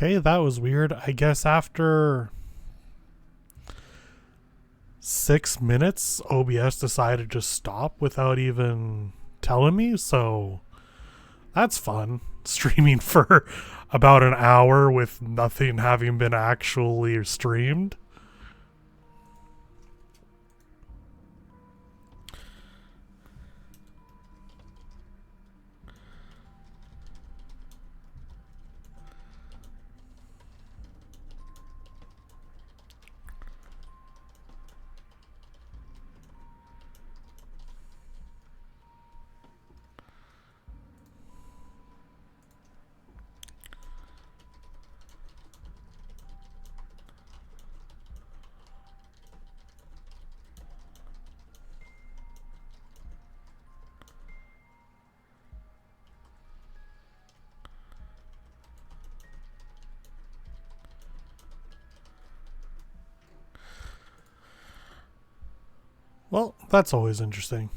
Okay, that was weird. I guess after 6 minutes, OBS decided to stop without even telling me, so that's fun. Streaming for about an hour with nothing having been actually streamed. Well, that's always interesting.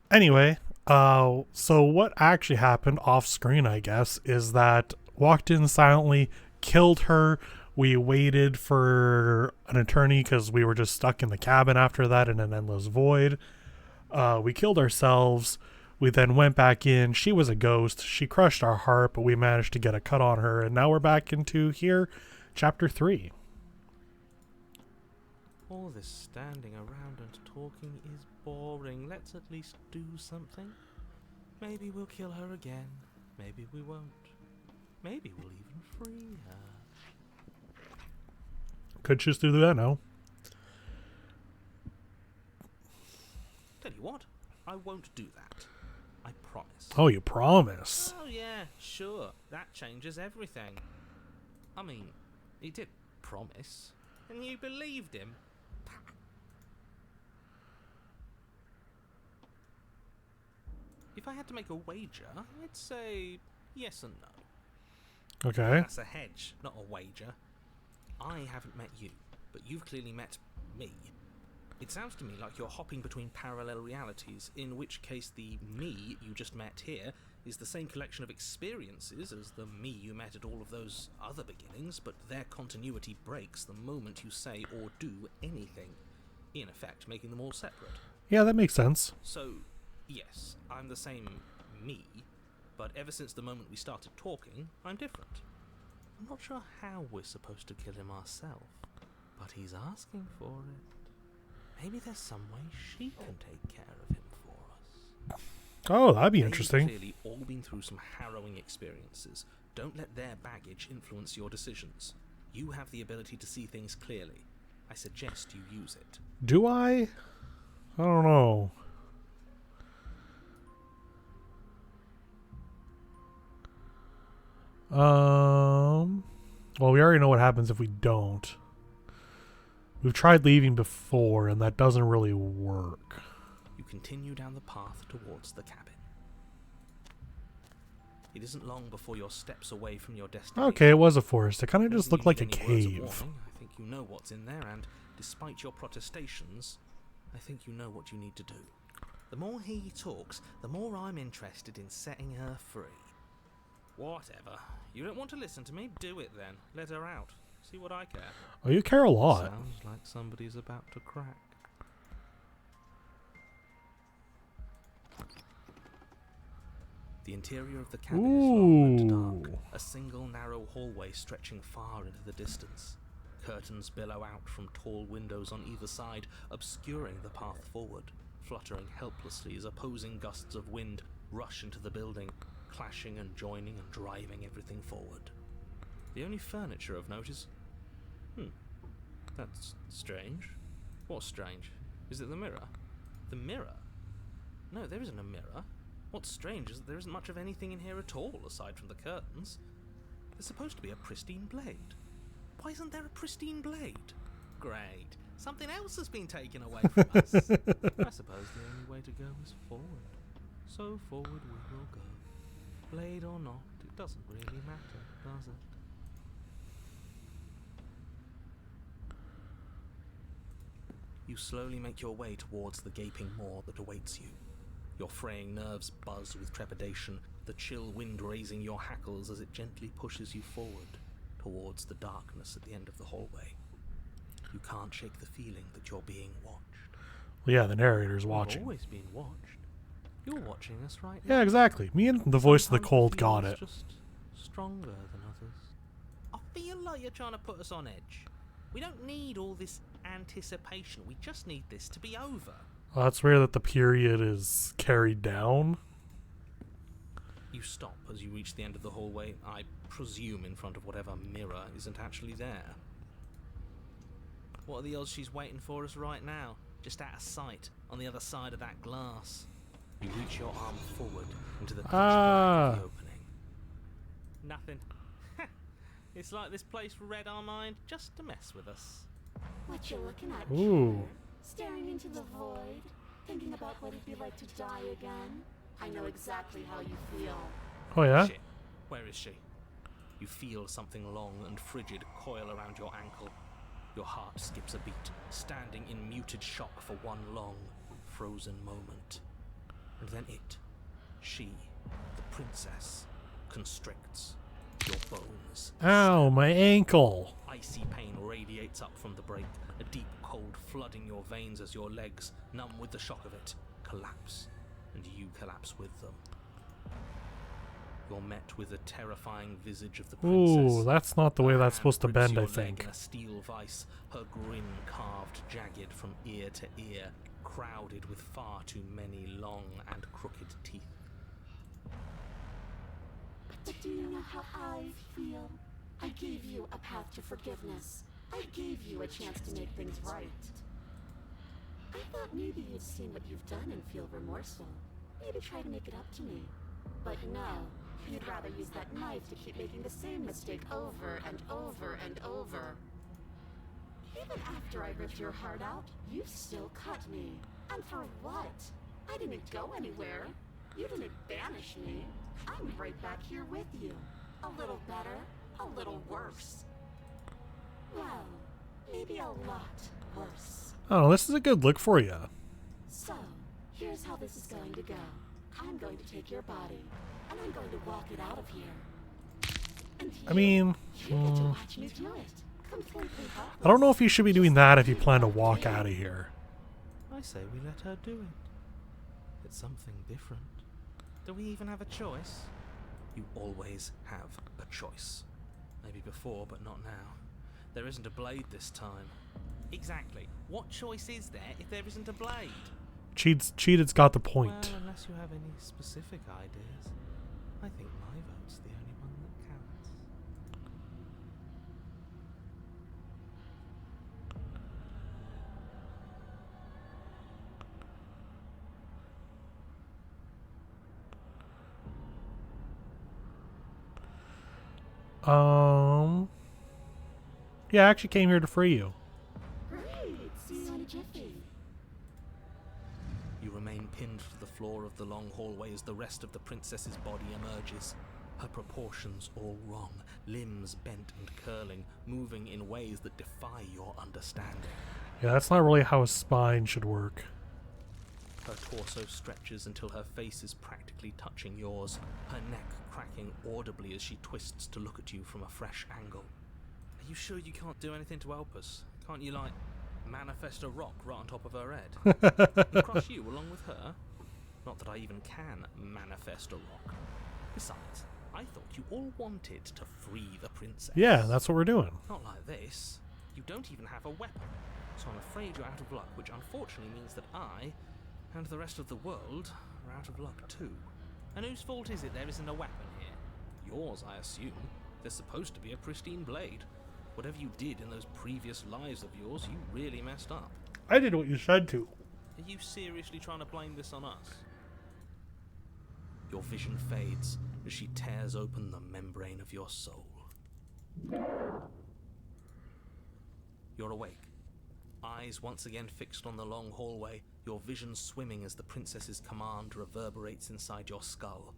Anyway, so what actually happened off screen, I guess, is that walked in silently, killed her. We waited for an attorney because we were just stuck in the cabin after that in an endless void. We killed ourselves. We then went back in. She was a ghost. She crushed our heart, but we managed to get a cut on her. And now we're back into here, chapter 3. All this standing around and talking is boring. Let's at least do something. Maybe we'll kill her again. Maybe we won't. Maybe we'll even free her. Could just do that now. Tell you what, I won't do that. I promise. Oh, you promise. Oh yeah, sure. That changes everything. I mean, he did promise. And you believed him. If I had to make a wager, I'd say yes and no. Okay. That's a hedge, not a wager. I haven't met you, but you've clearly met me. It sounds to me like you're hopping between parallel realities, in which case the me you just met here is the same collection of experiences as the me you met at all of those other beginnings, but their continuity breaks the moment you say or do anything, in effect making them all separate. Yeah, that makes sense. So, yes, I'm the same me, but ever since the moment we started talking, I'm different. I'm not sure how we're supposed to kill him ourselves, but he's asking for it. Maybe there's some way she can take care of him for us. Oh, that'd be They've interesting. clearly all been through some harrowing experiences. Don't let their baggage influence your decisions. You have the ability to see things clearly. I suggest you use it. Do I? I don't know. Well, we already know what happens if we don't. We've tried leaving before, and that doesn't really work. You continue down the path towards the cabin. It isn't long before your steps away from your destination. Okay, it was a forest. It kind of just Doesn't looked like a need any words of cave. warning. I think you know what's in there, and despite your protestations, I think you know what you need to do. The more he talks, the more I'm interested in setting her free. Whatever. You don't want to listen to me? Do it then. Let her out. See what I care. Oh, you care a lot. Sounds like somebody's about to crack. The interior of the cabin is long and dark. A single narrow hallway stretching far into the distance. Curtains billow out from tall windows on either side, obscuring the path forward, fluttering helplessly as opposing gusts of wind rush into the building, clashing and joining and driving everything forward. The only furniture of note is... That's strange. What's strange? Is it the mirror? The mirror? No, there isn't a mirror. What's strange is that there isn't much of anything in here at all, aside from the curtains. There's supposed to be a pristine blade. Why isn't there a pristine blade? Great. Something else has been taken away from us. I suppose the only way to go is forward. So forward we will go. Blade or not, it doesn't really matter, does it? You slowly make your way towards the gaping maw that awaits you. Your fraying nerves buzz with trepidation, the chill wind raising your hackles as it gently pushes you forward towards the darkness at the end of the hallway. You can't shake the feeling that you're being watched. Well, yeah, the narrator's You've watching. always been watched. You're watching us right now. Yeah, exactly. Me and the voice of the Sometimes cold the got feeling's it. just stronger than others. I feel like you're trying to put us on edge. We don't need all this anticipation. We just need this to be over. Well, that's rare that the period is carried down. You stop as you reach the end of the hallway, I presume in front of whatever mirror isn't actually there. What are the odds she's waiting for us right now, just out of sight, on the other side of that glass? You reach your arm forward into the pitch black of the opening. Nothing. It's like this place read our mind just to mess with us. What you looking at, Ooh. Trevor? Staring into the void? Thinking about what it'd be like to die again? I know exactly how you feel. Oh, yeah? Shit. Where is she? You feel something long and frigid coil around your ankle. Your heart skips a beat, standing in muted shock for one long, frozen moment. And then she, the princess, constricts your bones. Ow, my ankle. Icy pain radiates up from the break, a deep cold flooding your veins as your legs, numb with the shock of it, collapse, and you collapse with them. You're met with the terrifying visage of the princess. Ooh, that's not the way that's supposed to Hand grips bend, I your leg think. in a steel vice, her grin carved jagged from ear to ear, crowded with far too many long and crooked teeth. But do you know how I feel? I gave you a path to forgiveness. I gave you a chance to make things right. I thought maybe you'd seen what you've done and feel remorseful. Maybe try to make it up to me. But no, you'd rather use that knife to keep making the same mistake over and over and over. Even after I ripped your heart out, you still cut me. And for what? I didn't go anywhere. You didn't banish me. I'm right back here with you. A little better, a little worse. Well, maybe a lot worse. Oh, this is a good look for you. So, here's how this is going to go. I'm going to take your body, and I'm going to walk it out of here. And I mean, you get to watch me do it. Completely helpless. I don't know if you should be doing that if you plan to walk out of here. I say we let her do it. It's something different. Do we even have a choice? You always have a choice. Maybe before, but not now. There isn't a blade this time. Exactly. What choice is there if there isn't a blade? Cheated's got the point. Well, unless you have any specific ideas, I think my vote's the only one that counts. Yeah, I actually came here to free you. Great. See you in a jiffy. You remain pinned to the floor of the long hallway as the rest of the princess's body emerges. Her proportions all wrong, limbs bent and curling, moving in ways that defy your understanding. Yeah, that's not really how a spine should work. Her torso stretches until her face is practically touching yours, her neck cracking audibly as she twists to look at you from a fresh angle. Are you sure you can't do anything to help us? Can't you, like, manifest a rock right on top of her head? And crush you along with her? Not that I even can manifest a rock. Besides, I thought you all wanted to free the princess. Yeah, that's what we're doing. Not like this. You don't even have a weapon. So I'm afraid you're out of luck, which unfortunately means that I, and the rest of the world, are out of luck too. And whose fault is it there isn't a weapon here? Yours, I assume. There's supposed to be a pristine blade. Whatever you did in those previous lives of yours, you really messed up. I did what you said to. Are you seriously trying to blame this on us? Your vision fades as she tears open the membrane of your soul. You're awake. Eyes once again fixed on the long hallway, your vision swimming as the princess's command reverberates inside your skull.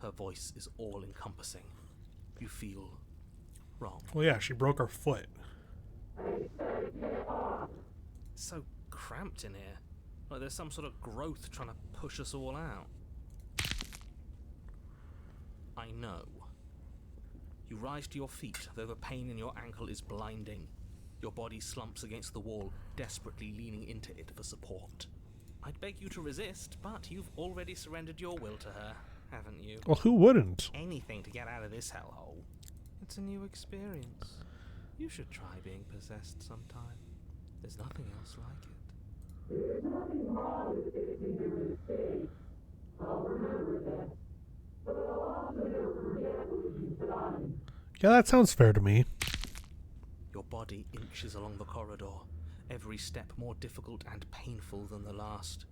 Her voice is all-encompassing. You feel wrong. Well, yeah, she broke her foot. It's so cramped in here. Like there's some sort of growth trying to push us all out. I know. You rise to your feet, though the pain in your ankle is blinding. Your body slumps against the wall, desperately leaning into it for support. I'd beg you to resist, but you've already surrendered your will to her, haven't you? Well, who wouldn't? Anything to get out of this hellhole. It's a new experience. You should try being possessed sometime. There's nothing else like it. Yeah, that sounds fair to me. Your body inches along the corridor, every step more difficult and painful than the last.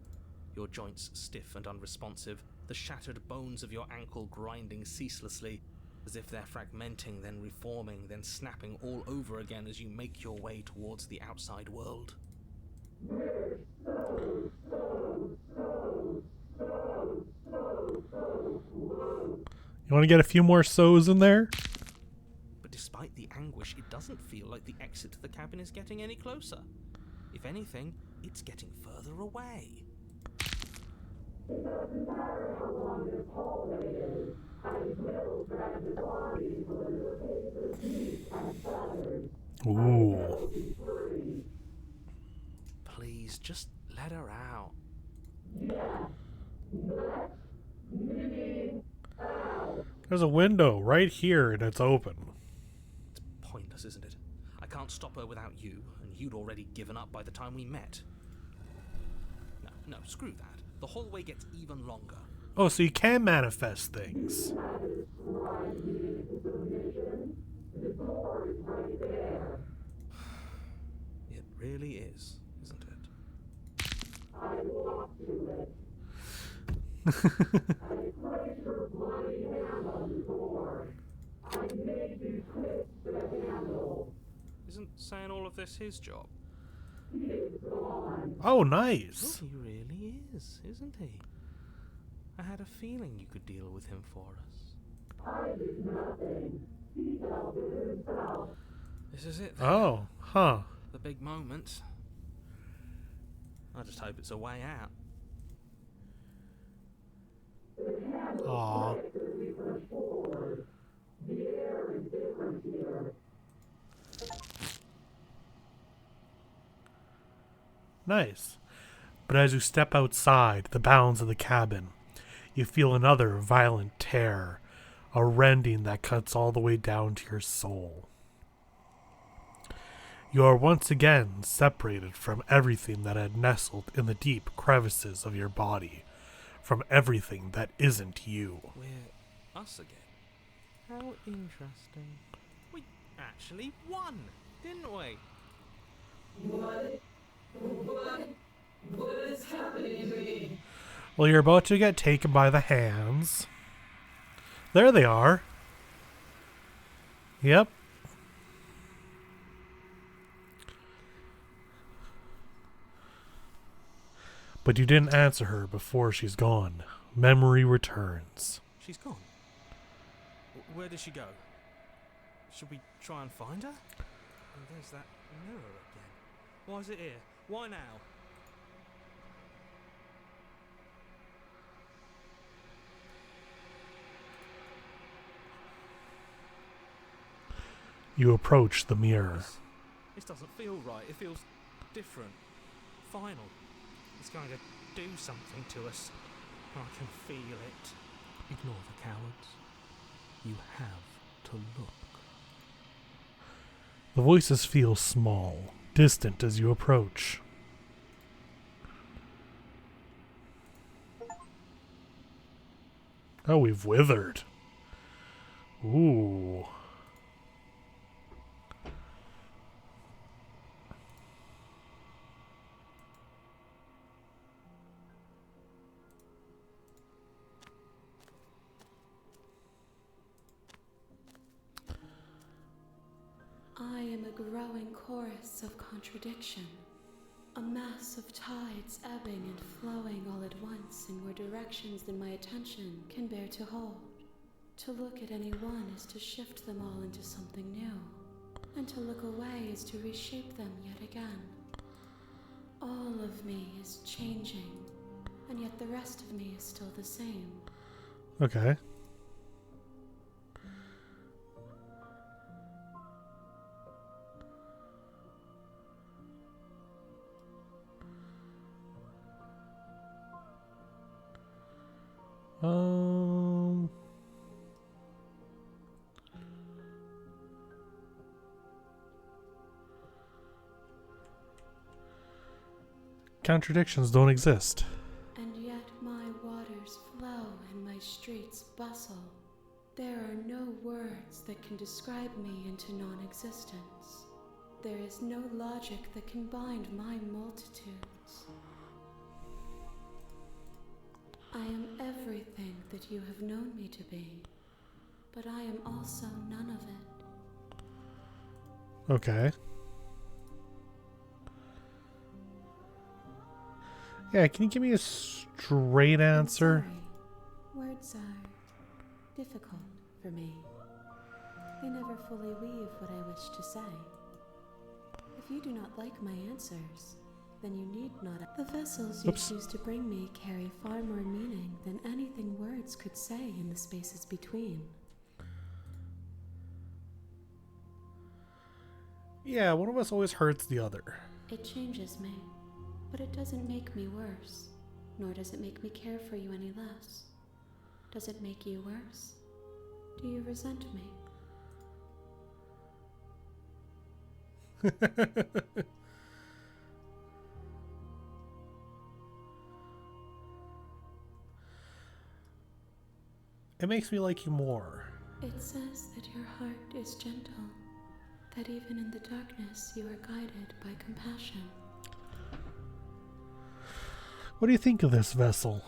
Your joints stiff and unresponsive, the shattered bones of your ankle grinding ceaselessly, as if they're fragmenting, then reforming, then snapping all over again as you make your way towards the outside world. You want to get a few more so's in there? But despite the anguish, it doesn't feel like the exit to the cabin is getting any closer. If anything, it's getting further away. Ooh. Please, just let her out. There's a window right here and it's open. It's pointless, isn't it? I can't stop her without you, and you'd already given up by the time we met. No, screw that. The hallway gets even longer. Oh, so you can manifest things. It really is, isn't it? Isn't saying all of this his job? Oh, nice. Well, he really is, isn't he? I had a feeling you could deal with him for us. This is it then. Oh, huh. The big moment. I just hope it's a way out. Aw. Nice. But as you step outside the bounds of the cabin, you feel another violent tear, a rending that cuts all the way down to your soul. You are once again separated from everything that had nestled in the deep crevices of your body, from everything that isn't you. We're us again. How interesting. We actually won, didn't we? What is happening to me? Well, you're about to get taken by the hands. There they are. Yep. But you didn't answer her before she's gone. Memory returns. She's gone. Where did she go? Should we try and find her? And there's that mirror again. Why is it here? Why now? You approach the mirror. This doesn't feel right. It feels different. Final. It's going to do something to us. I can feel it. Ignore the cowards. You have to look. The voices feel small, distant as you approach. Oh, we've withered. Ooh. I am a growing chorus of contradiction, a mass of tides ebbing and flowing all at once in more directions than my attention can bear to hold. To look at any one is to shift them all into something new, and to look away is to reshape them yet again. All of me is changing, and yet the rest of me is still the same. Okay. Um. Contradictions don't exist. And yet my waters flow and my streets bustle. There are no words that can describe me into non-existence. There is no logic that can bind my multitudes. I am everything that you have known me to be, but I am also none of it. Okay. Yeah, can you give me a straight I'm answer? sorry. Words are difficult for me. They never fully weave what I wish to say. If you do not like my answers, then you need not. The vessels you Oops. choose to bring me carry far more meaning than anything words could say in the spaces between. Yeah, one of us always hurts the other. It changes me, but it doesn't make me worse, nor does it make me care for you any less. Does it make you worse? Do you resent me? It makes me like you more. It says that your heart is gentle, that even in the darkness you are guided by compassion. What do you think of this vessel?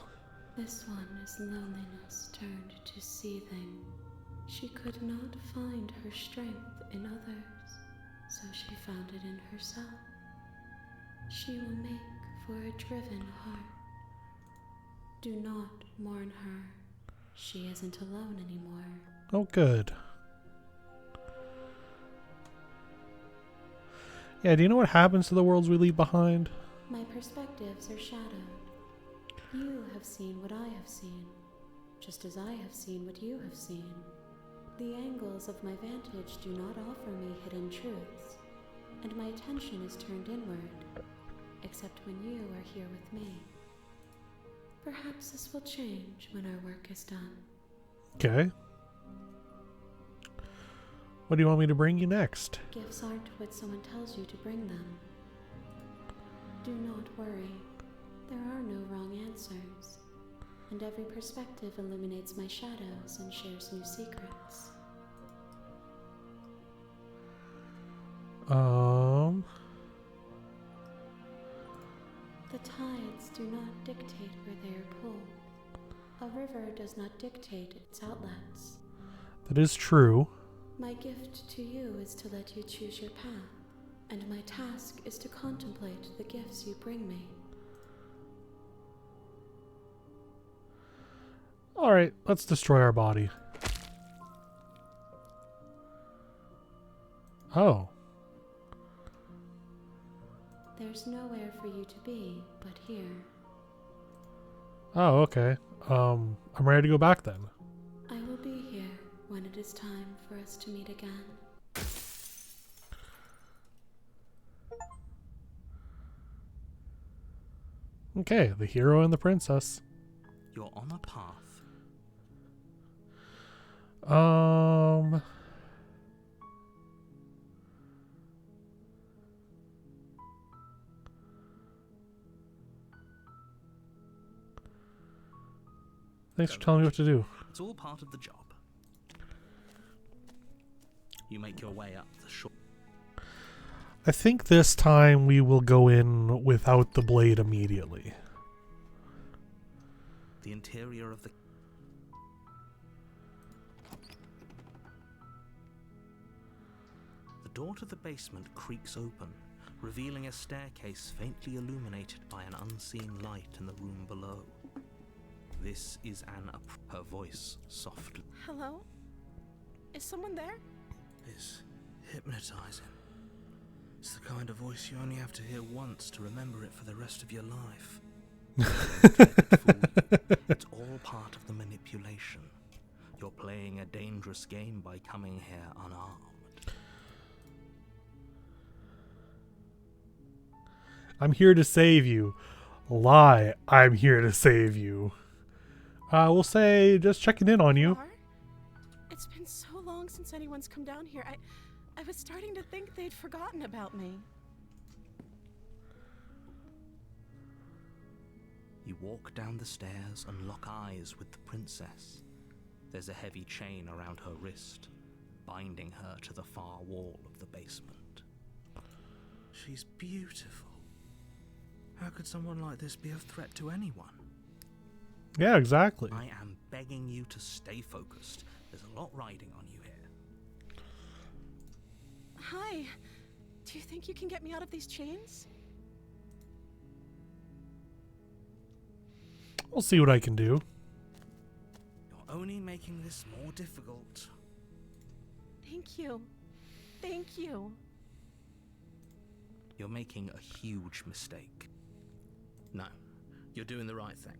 This one is loneliness turned to seething. She could not find her strength in others, so she found it in herself. She will make for a driven heart. Do not mourn her. She isn't alone anymore. Oh, good. Yeah, do you know what happens to the worlds we leave behind? My perspectives are shadowed. You have seen what I have seen, just as I have seen what you have seen. The angles of my vantage do not offer me hidden truths, and my attention is turned inward, except when you are here with me. Perhaps this will change when our work is done. Okay. What do you want me to bring you next? Gifts aren't what someone tells you to bring them. Do not worry. There are no wrong answers, and every perspective illuminates my shadows and shares new secrets. The tides do not dictate where they are pulled. A river does not dictate its outlets. That is true. My gift to you is to let you choose your path, and my task is to contemplate the gifts you bring me. Alright, let's destroy our body. Oh. There's nowhere for you to be but here. Oh, okay. I'm ready to go back then. I will be here when it is time for us to meet again. Okay, the hero and the princess. You're on a path. Thanks for telling me what to do. It's all part of the job. You make your way up the shore. I think this time we will go in without the blade immediately. The interior of the... The door to the basement creaks open, revealing a staircase faintly illuminated by an unseen light in the room below. This is her voice softly. Hello? Is someone there? Is hypnotizing. It's the kind of voice you only have to hear once to remember it for the rest of your life. It's all part of the manipulation. You're playing a dangerous game by coming here unarmed. I'm here to save you. Lie, I'm here to save you. We'll say just checking in on you. Are? It's been so long since anyone's come down here. I was starting to think they'd forgotten about me. You walk down the stairs and lock eyes with the princess. There's a heavy chain around her wrist, binding her to the far wall of the basement. She's beautiful. How could someone like this be a threat to anyone? Yeah, exactly. I am begging you to stay focused. There's a lot riding on you here. Hi. Do you think you can get me out of these chains? I'll see what I can do. You're only making this more difficult. Thank you. Thank you. You're making a huge mistake. No, you're doing the right thing.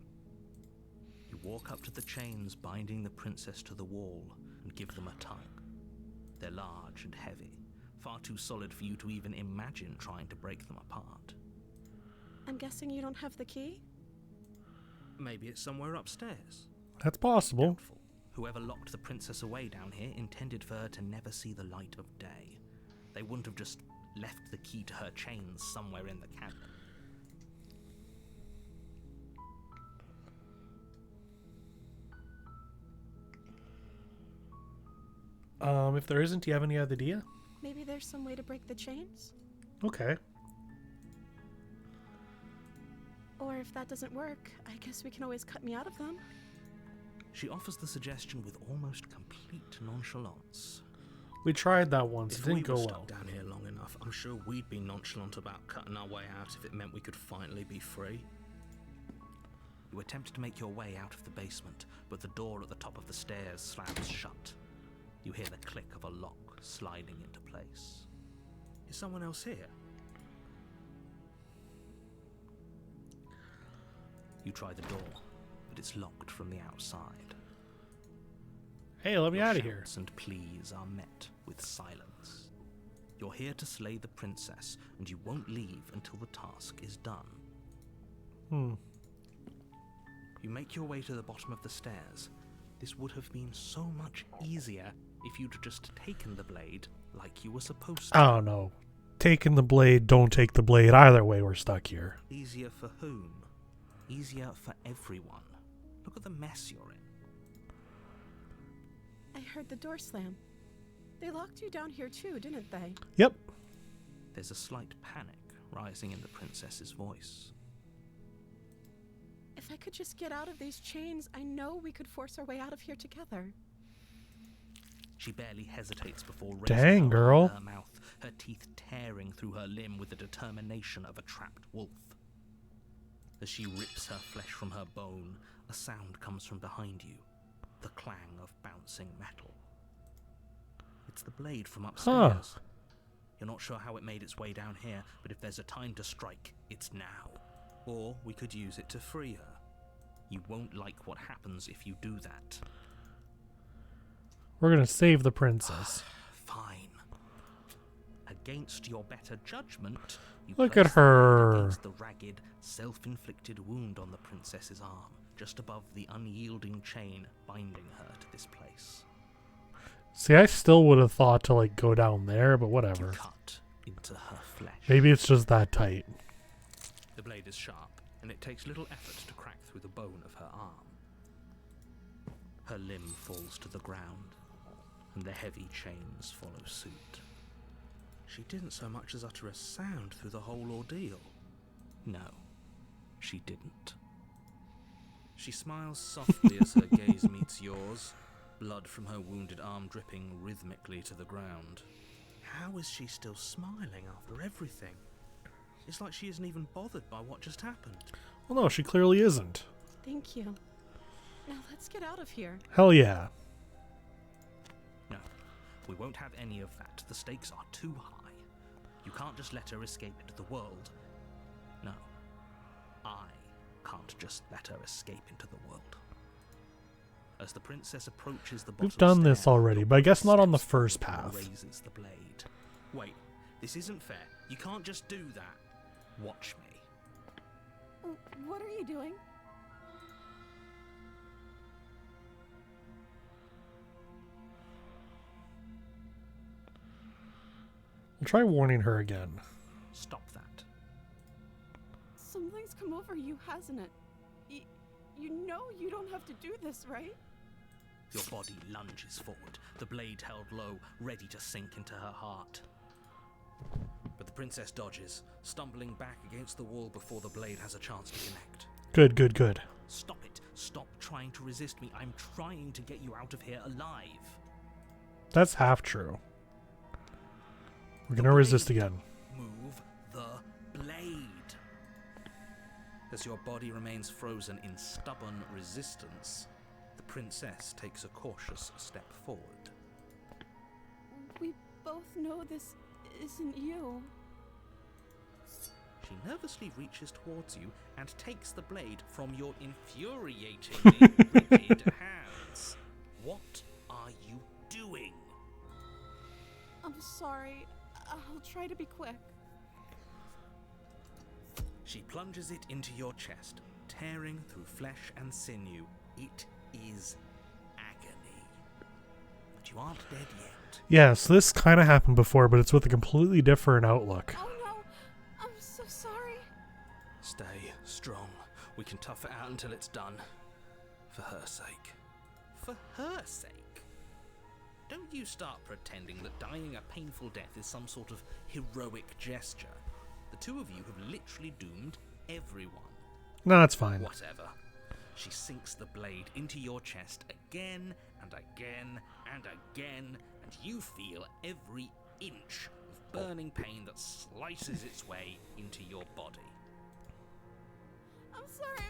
You walk up to the chains binding the princess to the wall and give them a tug. They're large and heavy, far too solid for you to even imagine trying to break them apart. I'm guessing you don't have the key? Maybe it's somewhere upstairs. That's possible. Doubtful. Whoever locked the princess away down here intended for her to never see the light of day. They wouldn't have just left the key to her chains somewhere in the cabinet. If there isn't, do you have any other idea? Maybe there's some way to break the chains? Okay. Or if that doesn't work, I guess we can always cut me out of them. She offers the suggestion with almost complete nonchalance. We tried that once. It If didn't we go were well. stuck down here long enough, I'm sure we'd be nonchalant about cutting our way out if it meant we could finally be free. You attempt to make your way out of the basement, but the door at the top of the stairs slams shut. You hear the click of a lock sliding into place. Is someone else here? You try the door, but it's locked from the outside. Hey, let me Your out of here. shouts and pleas are met with silence. You're here to slay the princess, and you won't leave until the task is done. You make your way to the bottom of the stairs. This would have been so much easier if you'd just taken the blade like you were supposed to. I don't know. Taking the blade, don't take the blade. Either way, we're stuck here. Easier for whom? Easier for everyone. Look at the mess you're in. I heard the door slam. They locked you down here too, didn't they? Yep. There's a slight panic rising in the princess's voice. If I could just get out of these chains, I know we could force our way out of here together. She barely hesitates before raising Dang, her girl. arm to her mouth, her teeth tearing through her limb with the determination of a trapped wolf. As she rips her flesh from her bone, a sound comes from behind you, the clang of bouncing metal. It's the blade from upstairs. You're not sure how it made its way down here, but if there's a time to strike, it's now. Or we could use it to free her. You won't like what happens if you do that. We're gonna save the princess. Fine. Against your better judgment, you Look place at the blade her. against the ragged, self-inflicted wound on the princess's arm, just above the unyielding chain binding her to this place. See, I still would have thought to like go down there, but You whatever. cut into her flesh. Maybe it's just that tight. The blade is sharp, and it takes little effort to crack through the bone of her arm. Her limb falls to the ground, and the heavy chains follow suit. She didn't so much as utter a sound through the whole ordeal. No, she didn't. She smiles softly as her gaze meets yours, blood from her wounded arm dripping rhythmically to the ground. How is she still smiling after everything? It's like she isn't even bothered by what just happened. Well, no, she clearly isn't. Thank you. Now let's get out of here. Hell yeah. No, we won't have any of that. The stakes are too high. You can't just let her escape into the world. No, I can't just let her escape into the world. As the princess approaches the bottom We've done stair, this already, your but I guess not on the steps first forward and path. Raises the blade. Wait, this isn't fair. You can't just do that. Watch me. What are you doing? I'll try warning her again. Stop that. Something's come over you, hasn't it? You know you don't have to do this, right? Your body lunges forward, the blade held low, ready to sink into her heart. But the princess dodges, stumbling back against the wall before the blade has a chance to connect. Good, good, good. Stop it. Stop trying to resist me. I'm trying to get you out of here alive. That's half true. We're gonna resist again. Move the blade. As your body remains frozen in stubborn resistance, the princess takes a cautious step forward. We both know this isn't you. She nervously reaches towards you and takes the blade from your infuriatingly rigid hands. What are you doing? I'm sorry. I'll try to be quick. She plunges it into your chest, tearing through flesh and sinew. It is agony. But you aren't dead yet. Yeah, so this kind of happened before, but it's with a completely different outlook. Oh no! I'm so sorry. Stay strong. We can tough it out until it's done. For her sake. For her sake? Don't you start pretending that dying a painful death is some sort of heroic gesture. The two of you have literally doomed everyone. No, that's fine. Whatever. She sinks the blade into your chest again and again and again, and you feel every inch of burning pain that slices its way into your body. I'm sorry.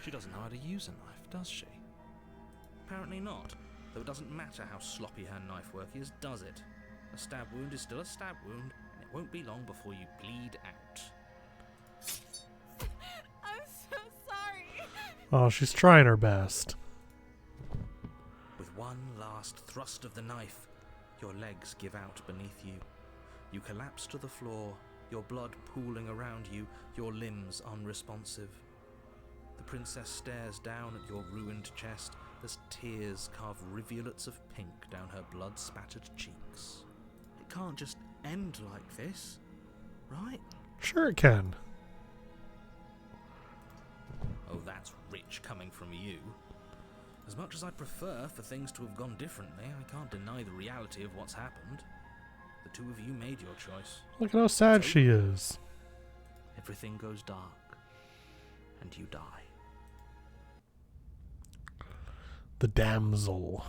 She doesn't know how to use a knife, does she? Apparently not, though it doesn't matter how sloppy her knife work is, does it? A stab wound is still a stab wound, and it won't be long before you bleed out. I'm so sorry. Oh, she's trying her best. With one last thrust of the knife, your legs give out beneath you. You collapse to the floor, your blood pooling around you, your limbs unresponsive. The princess stares down at your ruined chest as tears carve rivulets of pink down her blood-spattered cheeks. It can't just end like this, right? Sure it can. Oh, that's rich coming from you. As much as I'd prefer for things to have gone differently, I can't deny the reality of what's happened. The two of you made your choice. Look at how sad she is. Everything goes dark, and you die. The damsel.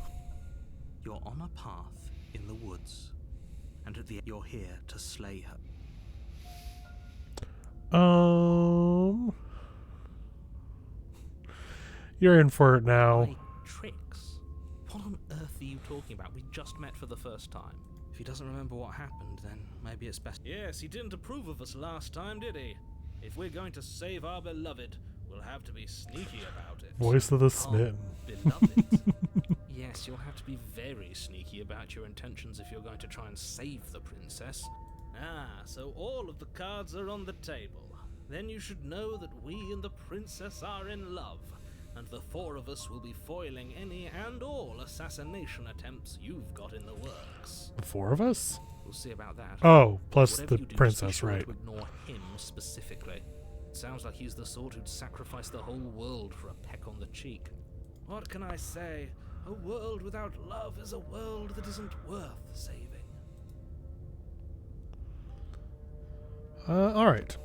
You're on a path in the woods, and at the end you're here to slay her. You're in for it now. My tricks? What on earth are you talking about? We just met for the first time. If he doesn't remember what happened, then maybe it's best. Yes, he didn't approve of us last time, did he? If we're going to save our beloved, we'll have to be sneaky about it. Voice of the smitten. Beloved? Yes, you'll have to be very sneaky about your intentions if you're going to try and save the princess. Ah, so all of the cards are on the table. Then you should know that we and the princess are in love, and the four of us will be foiling any and all assassination attempts you've got in the works. The four of us? We'll see about that. Oh, plus Whatever the you do, just be princess, sure right. to ignore him specifically. It sounds like he's the sort who'd sacrifice the whole world for a peck on the cheek. What can I say? A world without love is a world that isn't worth saving. Alright.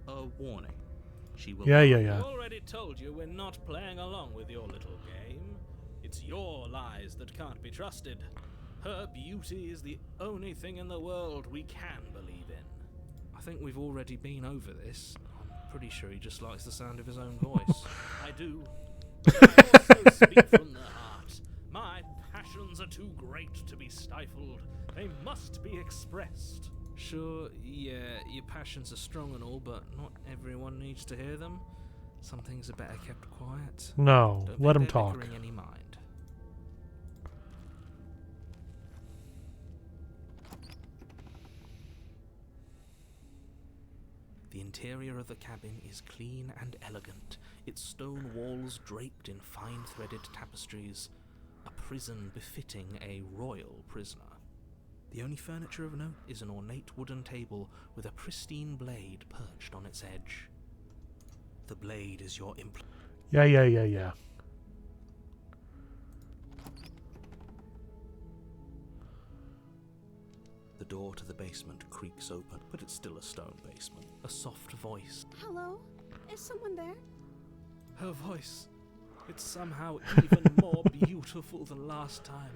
A warning. She will. Yeah. I already told you we're not playing along with your little game. It's your lies that can't be trusted. Her beauty is the only thing in the world we can believe in. I think we've already been over this. I'm pretty sure he just likes the sound of his own voice. I do. I also speak from the heart. My passions are too great to be stifled. They must be expressed. Sure, yeah, your passions are strong and all, but not everyone needs to hear them. Some things are better kept quiet. No, Don't let pay him their talk. bickering any mind. The interior of the cabin is clean and elegant, its stone walls draped in fine-threaded tapestries, a prison befitting a royal prisoner. The only furniture of note is an ornate wooden table with a pristine blade perched on its edge. The blade is your Yeah. The door to the basement creaks open, but it's still a stone basement. A soft voice. Hello? Is someone there? Her voice. It's somehow even more beautiful than last time.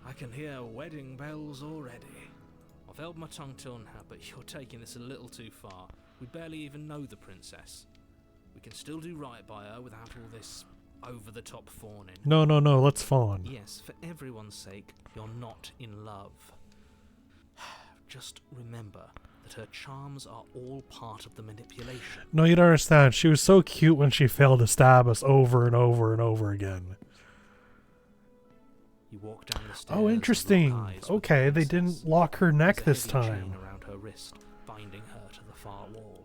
I can hear wedding bells already. I've held my tongue till now, but you're taking this a little too far. We barely even know the princess. We can still do right by her without all this over-the-top fawning. No, let's fawn. Yes, for everyone's sake, you're not in love. Just remember that her charms are all part of the manipulation. No, you don't understand. She was so cute when she failed to stab us over and over and over again. You walk down the stairs. Oh, and interesting. lock eyes with Okay, the they princess. didn't lock her neck There's this a heavy time. chain around her wrist, binding her to the far wall.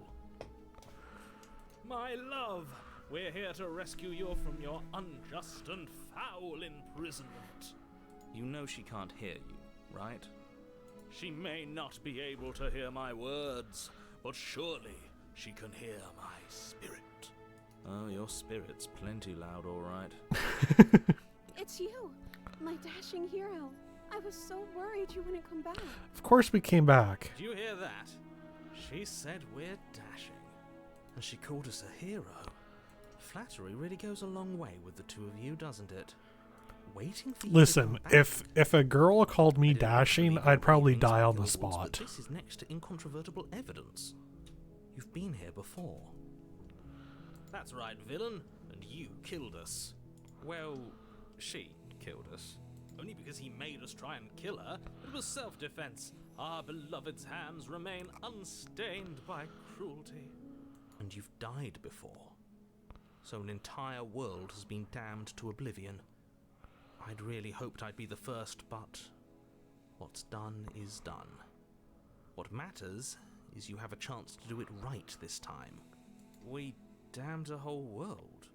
My love, we're here to rescue you from your unjust and foul imprisonment. You know she can't hear you, right? She may not be able to hear my words, but surely she can hear my spirit. Oh, your spirit's plenty loud, all right. It's you, my dashing hero. I was so worried you wouldn't come back. Of course we came back. Did you hear that? She said we're dashing. And she called us a hero. Flattery really goes a long way with the two of you, doesn't it? Waiting for you Listen, to come back. if a girl called me I didn't dashing, believe your I'd probably ravings die about on the your woods, but spot. This is next to incontrovertible evidence. You've been here before. That's right, villain, and you killed us. Well, she killed us. Only because he made us try and kill her. It was self-defense. Our beloved's hands remain unstained by cruelty. And you've died before. So an entire world has been damned to oblivion. I'd really hoped I'd be the first, but what's done is done. What matters is you have a chance to do it right this time. We damned a whole world,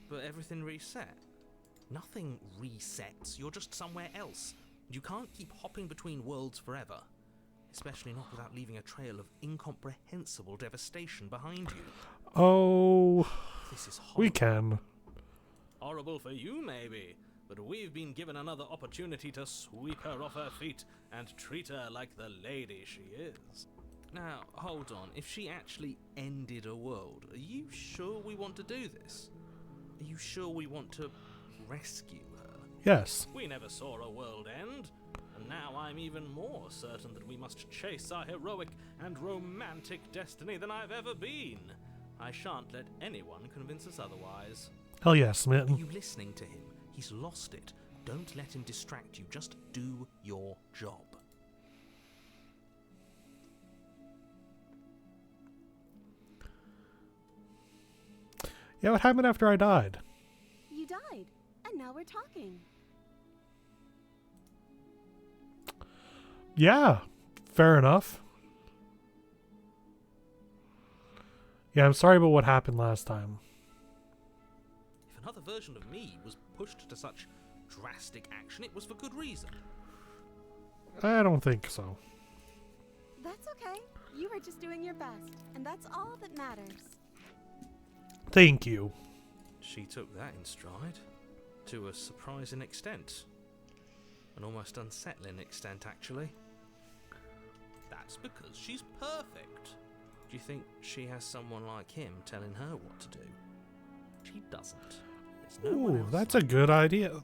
but everything reset. Nothing resets, you're just somewhere else. You can't keep hopping between worlds forever, especially not without leaving a trail of incomprehensible devastation behind you. Oh, This is horrible. we can. Horrible for you, maybe, but we've been given another opportunity to sweep her off her feet and treat her like the lady she is. Now, hold on. If she actually ended a world, are you sure we want to do this? Are you sure we want to rescue her? Yes. We never saw a world end, and now I'm even more certain that we must chase our heroic and romantic destiny than I've ever been. I shan't let anyone convince us otherwise. Hell yeah, Are Smitten. you listening to him? He's lost it. Don't let him distract you. Just do your job. Yeah, what happened after I died? You died, and now we're talking. Yeah, fair enough. Yeah, I'm sorry about what happened last time. If another version of me was pushed to such drastic action, it was for good reason. I don't think so. That's okay. You were just doing your best, and that's all that matters. Thank you. She took that in stride. To a surprising extent. An almost unsettling extent, actually. That's because she's perfect. Do you think she has someone like him telling her what to do? She doesn't. There's no one Ooh, else that's a good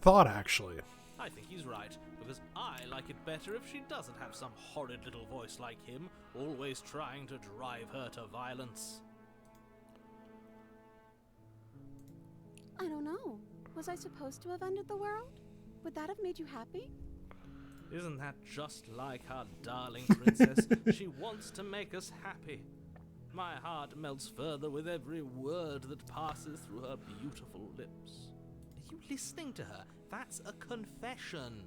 thought, actually. I think he's right, because I like it better if she doesn't have some horrid little voice like him, always trying to drive her to violence. I don't know. Was I supposed to have ended the world? Would that have made you happy? Isn't that just like our darling princess? She wants to make us happy. My heart melts further with every word that passes through her beautiful lips. Are you listening to her? That's a confession.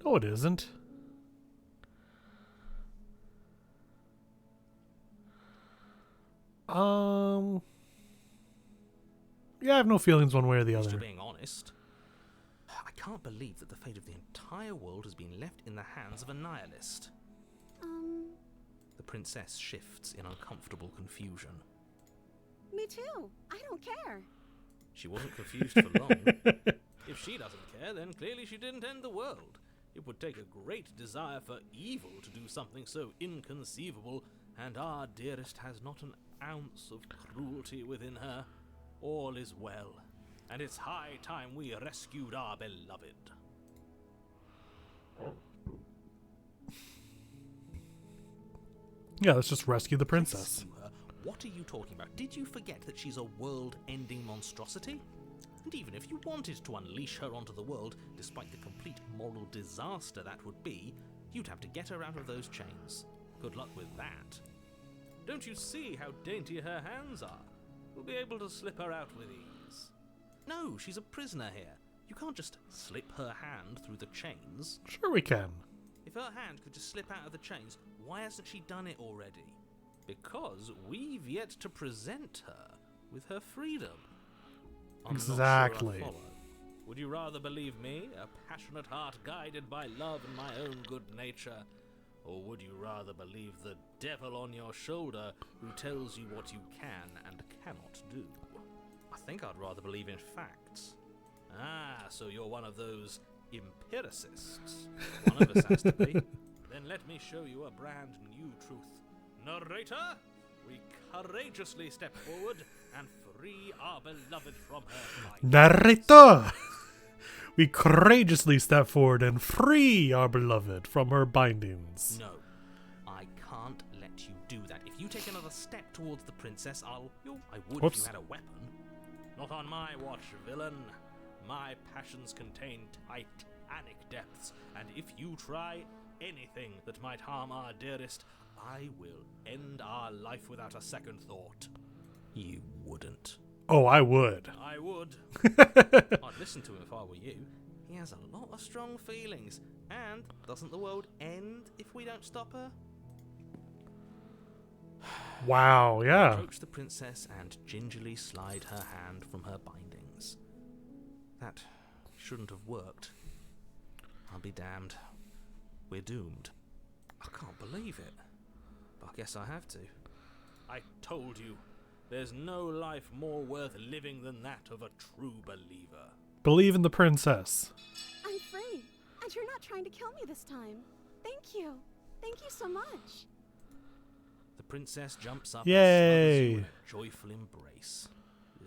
No, it isn't. Yeah, I have no feelings one way or the Just other. being honest, I can't believe that the fate of the entire world has been left in the hands of a nihilist. The princess shifts in uncomfortable confusion. Me too. I don't care. She wasn't confused for long. If she doesn't care, then clearly she didn't end the world. It would take a great desire for evil to do something so inconceivable, and our dearest has not an ounce of cruelty within her. All is well, and it's high time we rescued our beloved. Yeah, let's just rescue the princess. Rescue her? What are you talking about? Did you forget that she's a world-ending monstrosity? And even if you wanted to unleash her onto the world, despite the complete moral disaster that would be, you'd have to get her out of those chains. Good luck with that. Don't you see how dainty her hands are? We'll be able to slip her out with ease. No, she's a prisoner here. You can't just slip her hand through the chains. Sure we can. If her hand could just slip out of the chains, why hasn't she done it already? Because we've yet to present her with her freedom. I'm not sure I Exactly. follow. Would you rather believe me, a passionate heart guided by love and my own good nature? Or would you rather believe the devil on your shoulder who tells you what you can and cannot do? I think I'd rather believe in facts. Ah, so you're one of those empiricists. One of us has to be. Then let me show you a brand new truth. Narrator, we courageously step forward and free our beloved from her bindings. Narrator! We courageously step forward and free our beloved from her bindings. No, I can't let you do that. If you take another step towards the princess, I would Whoops. if you had a weapon. Not on my watch, villain. My passions contain titanic depths, and if you try anything that might harm our dearest, I will end our life without a second thought. You wouldn't. Oh, I would. I would. I'd listen to him if I were you. He has a lot of strong feelings. And doesn't the world end if we don't stop her? Wow, yeah. Approach the princess and gingerly slide her hand from her bindings. That shouldn't have worked. I'll be damned. We're doomed. I can't believe it. But I guess I have to. I told you. There's no life more worth living than that of a true believer. Believe in the princess. I'm free, and you're not trying to kill me this time. Thank you. Thank you so much. The princess jumps up Yay. and smothers you in a joyful embrace.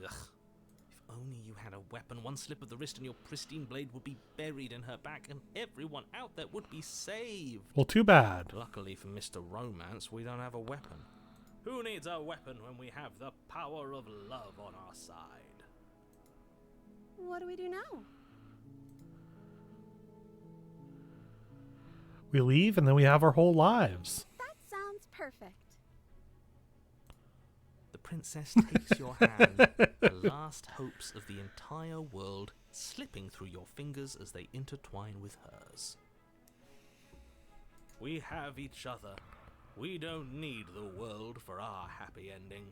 Ugh. If only you had a weapon, one slip of the wrist and your pristine blade would be buried in her back, and everyone out there would be saved. Well, too bad. Luckily for Mr. Romance, we don't have a weapon. Who needs a weapon when we have the power of love on our side? What do we do now? We leave and then we have our whole lives. That sounds perfect. The princess takes your hand, the last hopes of the entire world slipping through your fingers as they intertwine with hers. We have each other. We don't need the world for our happy ending.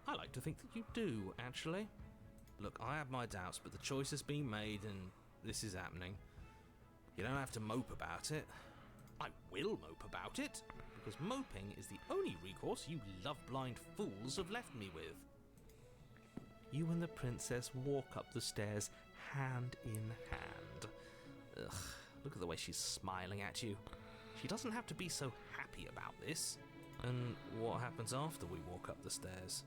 I like to think that you do, actually. Look, I have my doubts, but the choice has been made and this is happening. You don't have to mope about it. I will mope about it, because moping is the only recourse you love-blind fools have left me with. You and the princess walk up the stairs hand in hand. Ugh, look at the way she's smiling at you. She doesn't have to be so happy about this. And what happens after we walk up the stairs?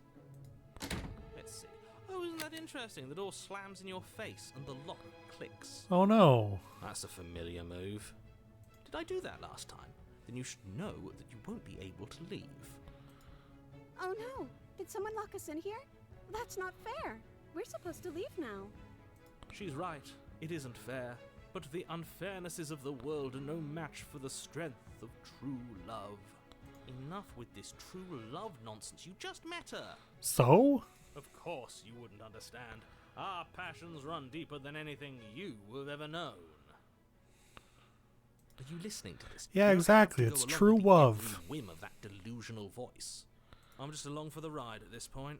Let's see. Oh, isn't that interesting? The door slams in your face and the lock clicks. Oh no. That's a familiar move. Did I do that last time? Then you should know that you won't be able to leave. Oh no! Did someone lock us in here? That's not fair. We're supposed to leave now. She's right. It isn't fair, but the unfairnesses of the world are no match for the strength of true love. Enough with this true love nonsense. You just met her. So? Of course you wouldn't understand. Our passions run deeper than anything you have ever known. Are you listening to this? Yeah, You don't exactly. have to It's go along true with the love. every whim of that delusional voice. I'm just along for the ride at this point.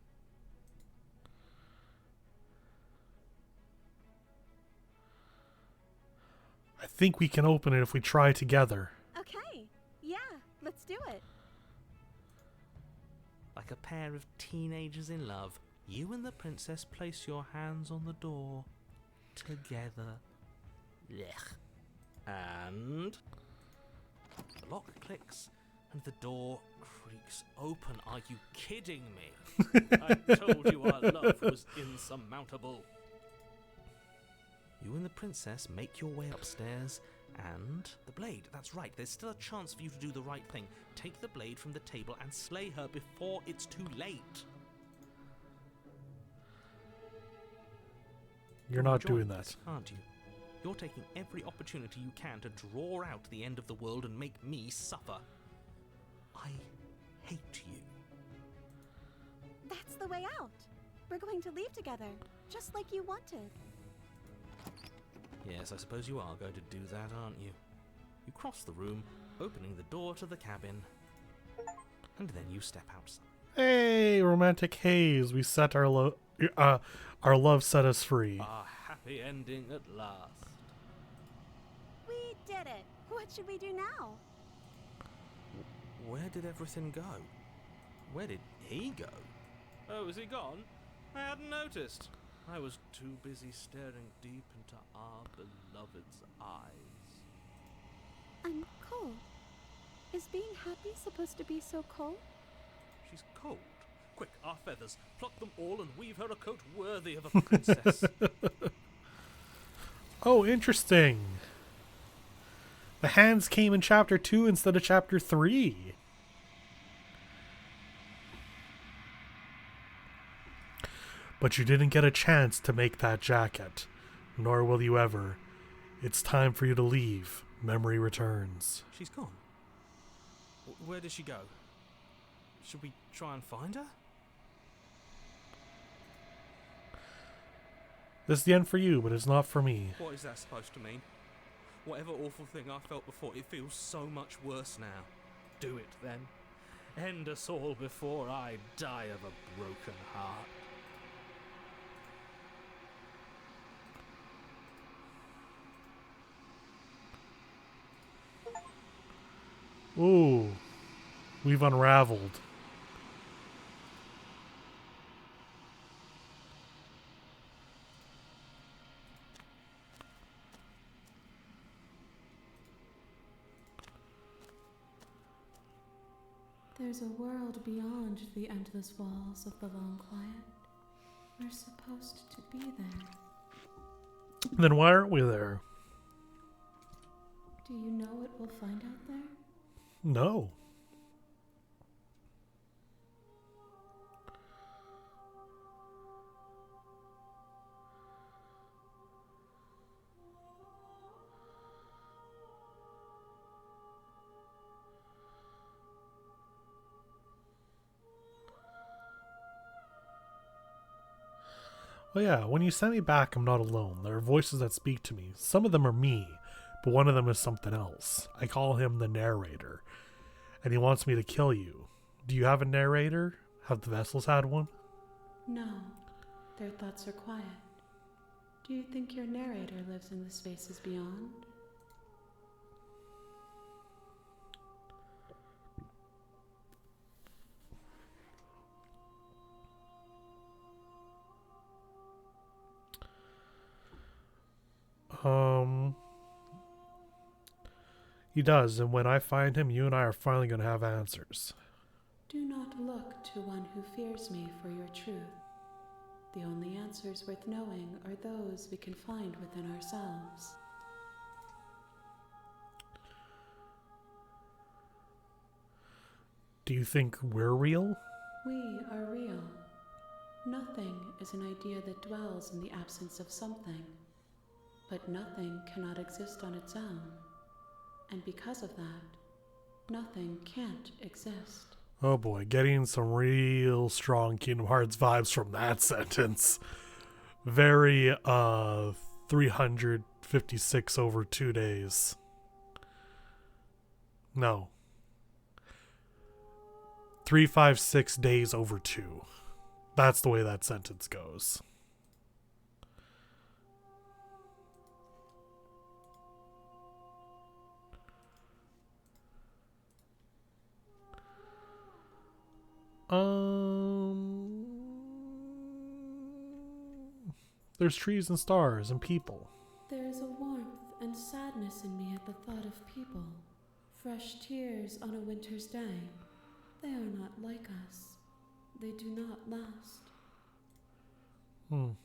I think we can open it if we try together. Okay, yeah, let's do it. Like a pair of teenagers in love, you and the princess place your hands on the door together. Blech. And the lock clicks and the door creaks open. Are you kidding me? I told you our love was insurmountable. You and the princess make your way upstairs, and the blade. That's right, there's still a chance for you to do the right thing. Take the blade from the table and slay her before it's too late. You're not enjoying doing that. this, aren't you? You're taking every opportunity you can to draw out the end of the world and make me suffer. I hate you. That's the way out. We're going to leave together, just like you wanted. Yes, I suppose you are going to do that, aren't you? You cross the room, opening the door to the cabin, and then you step outside. Hey, romantic haze. We set our love set us free. A happy ending at last. We did it. What should we do now? Where did everything go? Where did he go? Oh, is he gone? I hadn't noticed. I was too busy staring deep into our beloved's eyes. I'm cold. Is being happy supposed to be so cold? She's cold. Quick, our feathers. Pluck them all and weave her a coat worthy of a princess. Oh, interesting. The hands came in chapter 2 instead of chapter 3. But you didn't get a chance to make that jacket, nor will you ever. It's time for you to leave. Memory returns. She's gone. Where did she go? Should we try and find her? This is the end for you, but it's not for me. What is that supposed to mean? Whatever awful thing I felt before, it feels so much worse now. Do it then. End us all before I die of a broken heart. Ooh, we've unraveled. There's a world beyond the endless walls of the long quiet. We're supposed to be there. Then why aren't we there? Do you know what we'll find out there? No. Well, yeah, when you send me back, I'm not alone. There are voices that speak to me. Some of them are me, but one of them is something else. I call him the narrator, and he wants me to kill you. Do you have a narrator? Have the vessels had one? No. Their thoughts are quiet. Do you think your narrator lives in the spaces beyond? He does, and when I find him, you and I are finally going to have answers. Do not look to one who fears me for your truth. The only answers worth knowing are those we can find within ourselves. Do you think we're real? We are real. Nothing is an idea that dwells in the absence of something. But nothing cannot exist on its own. And because of that, nothing can't exist. Oh boy, getting some real strong Kingdom Hearts vibes from that sentence. Very 356 over 2 days. No. 356 days over 2. That's the way that sentence goes. There's trees and stars and people. There is a warmth and sadness in me at the thought of people. Fresh tears on a winter's day. They are not like us. They do not last. Do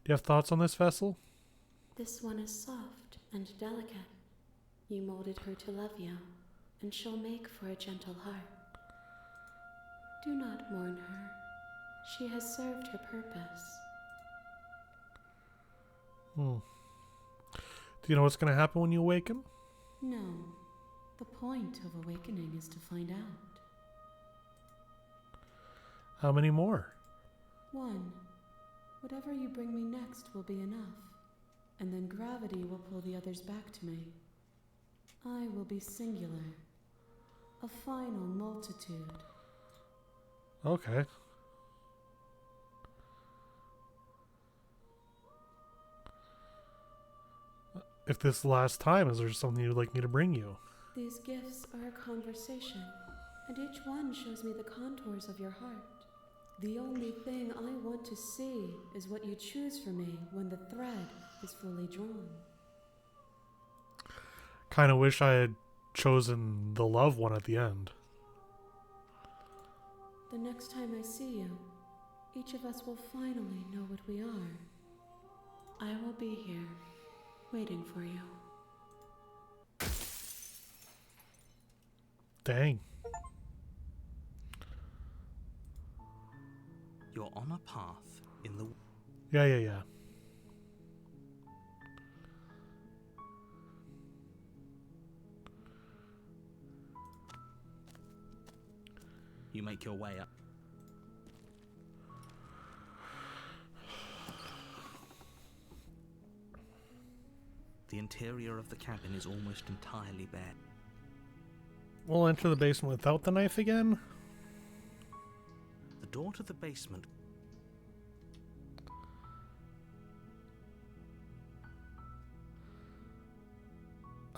you have thoughts on this vessel? This one is soft and delicate. You molded her to love you, and she'll make for a gentle heart. Do not mourn her. She has served her purpose. Do you know what's going to happen when you awaken? No. The point of awakening is to find out. How many more? 1. Whatever you bring me next will be enough, and then gravity will pull the others back to me. I will be singular, a final multitude. Okay. If this is the last time, is there something you'd like me to bring you? These gifts are a conversation, and each one shows me the contours of your heart. The only thing I want to see is what you choose for me when the thread is fully drawn. Kind of wish I had chosen the love one at the end. The next time I see you, each of us will finally know what we are. I will be here, waiting for you. Dang. You're on a path in the... Yeah. You make your way up. The interior of the cabin is almost entirely bare. We'll enter the basement without the knife again? The door to the basement...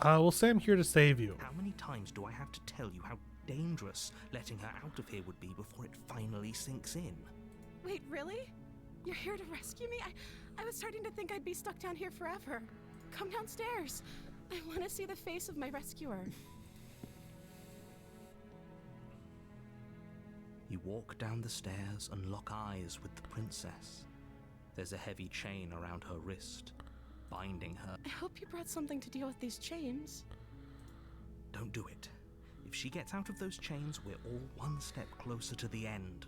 We'll say I'm here to save you. How many times do I have to tell you how dangerous letting her out of here would be before it finally sinks in? Wait, really? You're here to rescue me? I was starting to think I'd be stuck down here forever. Come downstairs. I want to see the face of my rescuer. You walk down the stairs and lock eyes with the princess. There's a heavy chain around her wrist, binding her. I hope you brought something to deal with these chains. Don't do it. If she gets out of those chains, we're all one step closer to the end.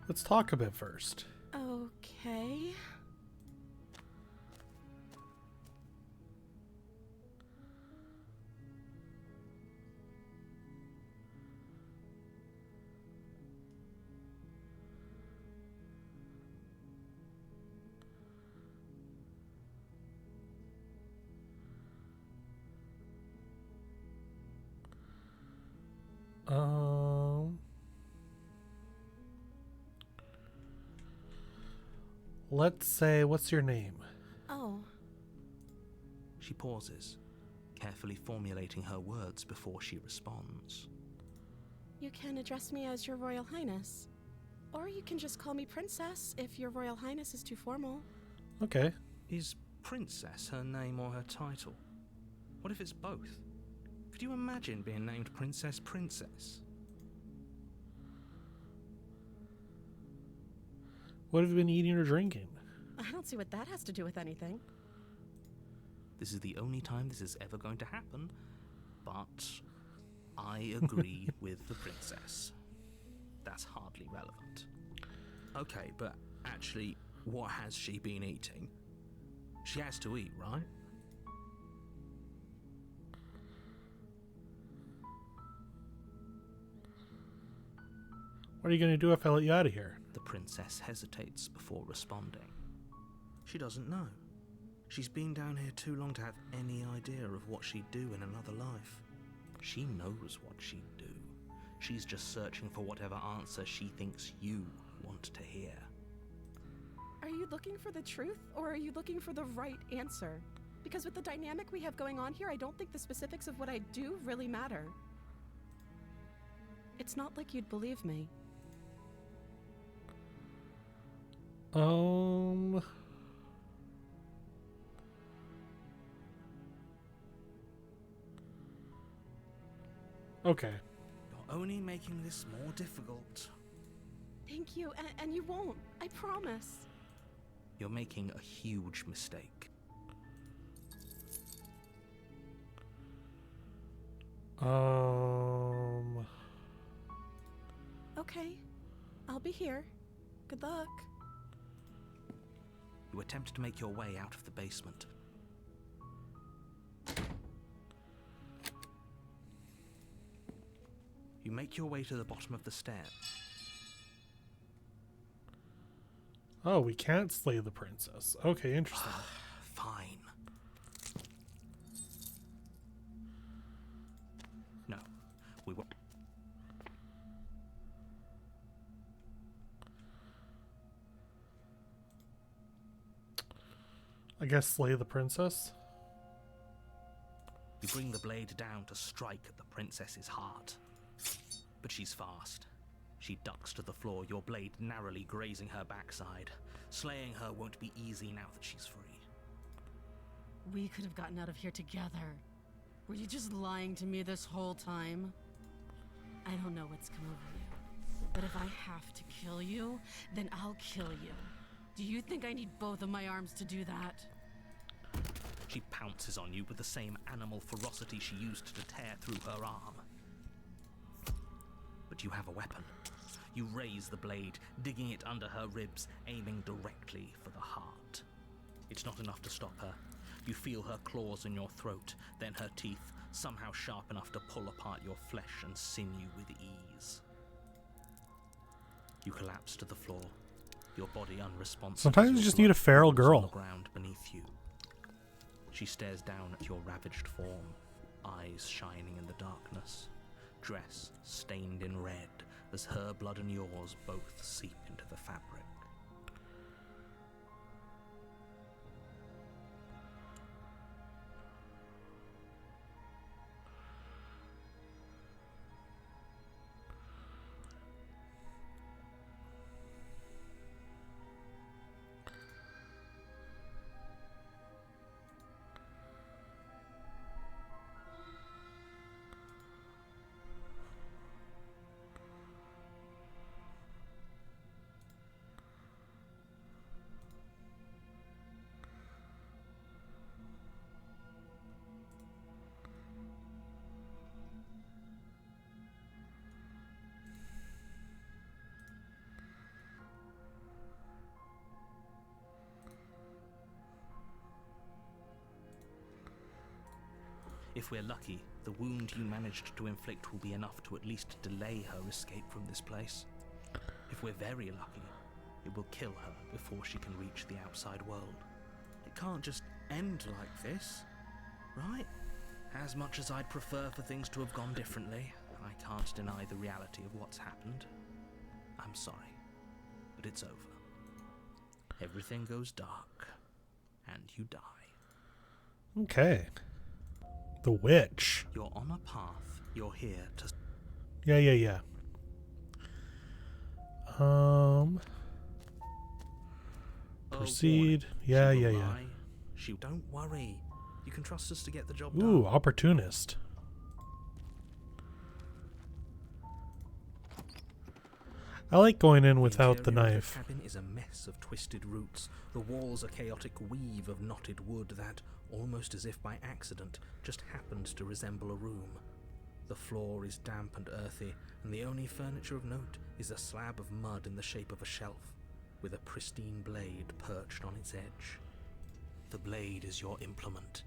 Let's talk a bit first. Okay. Let's say, what's your name? Oh. She pauses, carefully formulating her words before she responds. You can address me as Your Royal Highness. Or you can just call me Princess if Your Royal Highness is too formal. Okay. Is Princess her name or her title? What if it's both? Could you imagine being named Princess Princess? What have you been eating or drinking? I don't see what that has to do with anything. This is the only time this is ever going to happen, but I agree with the princess. That's hardly relevant. Okay, but actually, what has she been eating? She has to eat, right? What are you going to do if I let you out of here? The princess hesitates before responding. She doesn't know. She's been down here too long to have any idea of what she'd do in another life. She knows what she'd do. She's just searching for whatever answer she thinks you want to hear. Are you looking for the truth, or are you looking for the right answer? Because with the dynamic we have going on here, I don't think the specifics of what I do really matter. It's not like you'd believe me. Okay. You're only making this more difficult. Thank you, and you won't. I promise. You're making a huge mistake. Okay. I'll be here. Good luck. You attempt to make your way out of the basement. You make your way to the bottom of the stairs. Oh, we can't slay the princess. Okay, interesting. Fine. No, we won't. I guess slay the princess. You bring the blade down to strike at the princess's heart. But she's fast. She ducks to the floor, your blade narrowly grazing her backside. Slaying her won't be easy now that she's free. We could have gotten out of here together. Were you just lying to me this whole time? I don't know what's come over you, but if I have to kill you, then I'll kill you. Do you think I need both of my arms to do that? She pounces on you with the same animal ferocity she used to tear through her arm. But you have a weapon. You raise the blade, digging it under her ribs, aiming directly for the heart. It's not enough to stop her. You feel her claws in your throat, then her teeth, somehow sharp enough to pull apart your flesh and sinew with ease. You collapse to the floor, your body unresponsive. Sometimes you just need a feral girl. On the ground beneath you. She stares down at your ravaged form, eyes shining in the darkness, dress stained in red as her blood and yours both seep into the fabric. If we're lucky, the wound you managed to inflict will be enough to at least delay her escape from this place. If we're very lucky, it will kill her before she can reach the outside world. It can't just end like this, right? As much as I'd prefer for things to have gone differently, I can't deny the reality of what's happened. I'm sorry, but it's over. Everything goes dark, and you die. Okay. The witch. You're on a path. You're here to... Yeah. Proceed. Yeah. Don't worry. You can trust us to get the job Ooh, done. opportunist. I like going in without the interior of knife. The cabin is a mess of twisted roots. The walls a chaotic weave of knotted wood that, almost as if by accident, just happened to resemble a room. The floor is damp and earthy, and the only furniture of note is a slab of mud in the shape of a shelf. with a pristine blade perched on its edge. The blade is your implement.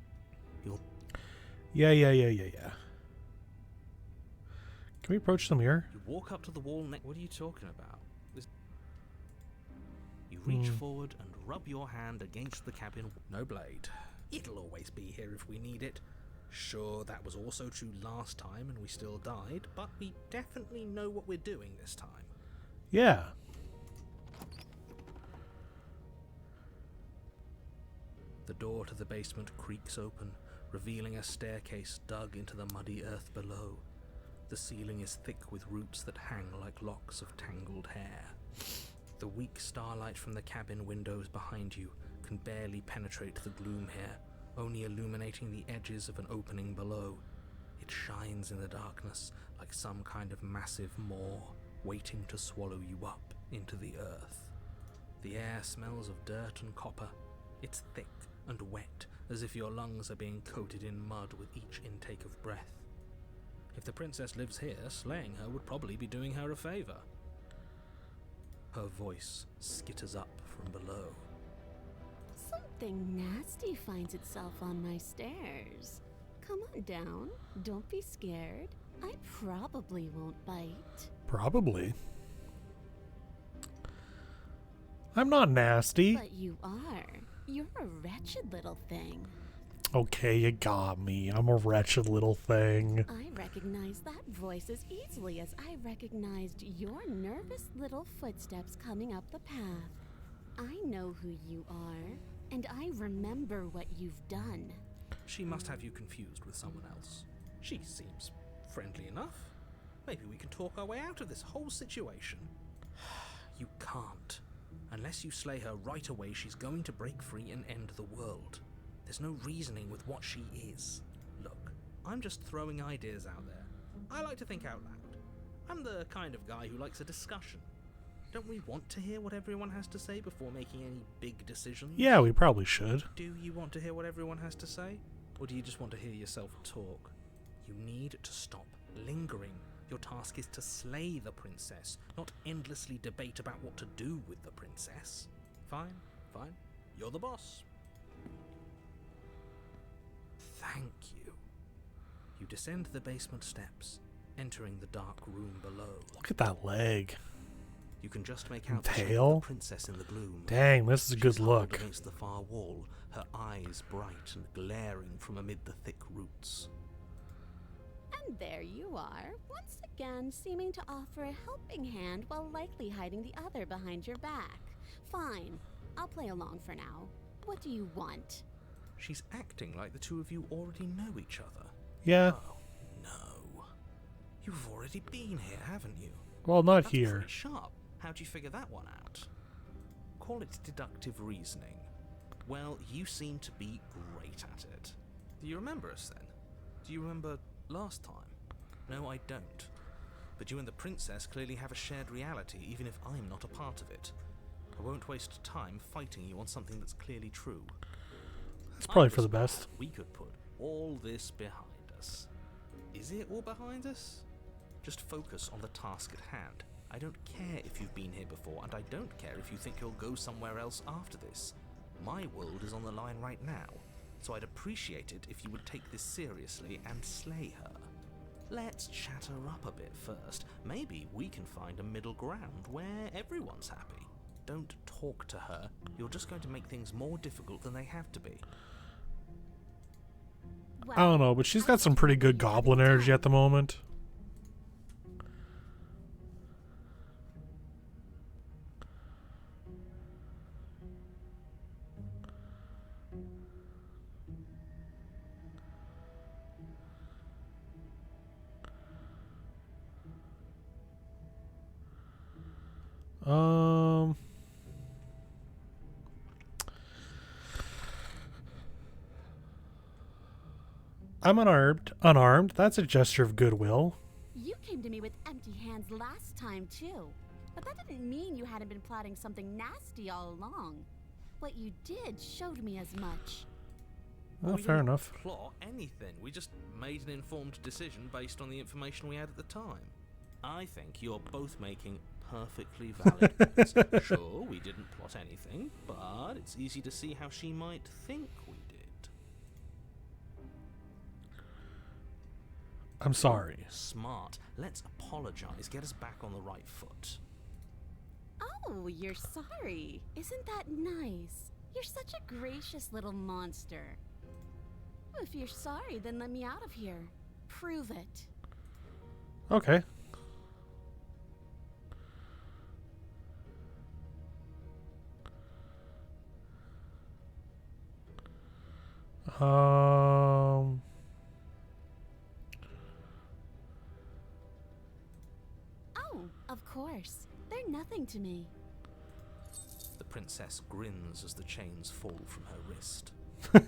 Yeah. Can we approach the mirror? You walk up to the wall next. What are you talking about? You reach forward and rub your hand against the cabin. No blade. It'll always be here if we need it. Sure, that was also true last time and we still died, but we definitely know what we're doing this time. Yeah. The door to the basement creaks open, revealing a staircase dug into the muddy earth below. The ceiling is thick with roots that hang like locks of tangled hair. The weak starlight from the cabin windows behind you can barely penetrate the gloom here, only illuminating the edges of an opening below. It shines in the darkness like some kind of massive maw, waiting to swallow you up into the earth. The air smells of dirt and copper. It's thick and wet, as if your lungs are being coated in mud with each intake of breath. If the princess lives here, slaying her would probably be doing her a favor. Her voice skitters up from below. Something nasty finds itself on my stairs. Come on down. Don't be scared. I probably won't bite. Probably. I'm not nasty. But you are. You're a wretched little thing. Okay, you got me. I'm a wretched little thing. I recognize that voice as easily as I recognized your nervous little footsteps coming up the path. I know who you are, and I remember what you've done. She must have you confused with someone else. She seems friendly enough. Maybe we can talk our way out of this whole situation. You can't. Unless you slay her right away, she's going to break free and end the world. There's no reasoning with what she is. Look, I'm just throwing ideas out there. I like to think out loud. I'm the kind of guy who likes a discussion. Don't we want to hear what everyone has to say before making any big decisions? Yeah, we probably should. Do you want to hear what everyone has to say? Or do you just want to hear yourself talk? You need to stop lingering. Your task is to slay the princess, not endlessly debate about what to do with the princess. Fine. You're the boss. Thank you. You descend the basement steps, entering the dark room below. Look at that leg. You can just make out the Tail? shape of the princess in the gloom. Dang, this is a good She's huddled look. against the far wall, her eyes bright and glaring from amid the thick roots. And there you are, once again seeming to offer a helping hand while likely hiding the other behind your back. Fine, I'll play along for now. What do you want? She's acting like the two of you already know each other. Yeah. Oh, no. You've already been here, haven't you? Well, not That's here. pretty sharp. How'd you figure that one out? Call it deductive reasoning. Well, you seem to be great at it. Do you remember us then? Do you remember last time? No, I don't. But you and the princess clearly have a shared reality, even if I'm not a part of it. I won't waste time fighting you on something that's clearly true. That's probably I'm for the just glad best. We could put all this behind us. Is it all behind us? Just focus on the task at hand. I don't care if you've been here before, and I don't care if you think you'll go somewhere else after this. My world is on the line right now, so I'd appreciate it if you would take this seriously and slay her. Let's chat her up a bit first. Maybe we can find a middle ground where everyone's happy. Don't talk to her. You're just going to make things more difficult than they have to be. Well, I don't know, but she's got some pretty good goblin energy at the moment. I'm unarmed. That's a gesture of goodwill. You came to me with empty hands last time, too. But that didn't mean you hadn't been plotting something nasty all along. What you did showed me as much. Well, We fair didn't enough. plot anything. We just made an informed decision based on the information we had at the time. I think you're both making perfectly valid points. Sure, we didn't plot anything, but it's easy to see how she might think we did. I'm sorry. Smart. Let's apologize. Get us back on the right foot. Oh, you're sorry. Isn't that nice? You're such a gracious little monster. If you're sorry, then let me out of here. Prove it. Okay. Oh, of course. They're nothing to me. The princess grins as the chains fall from her wrist. She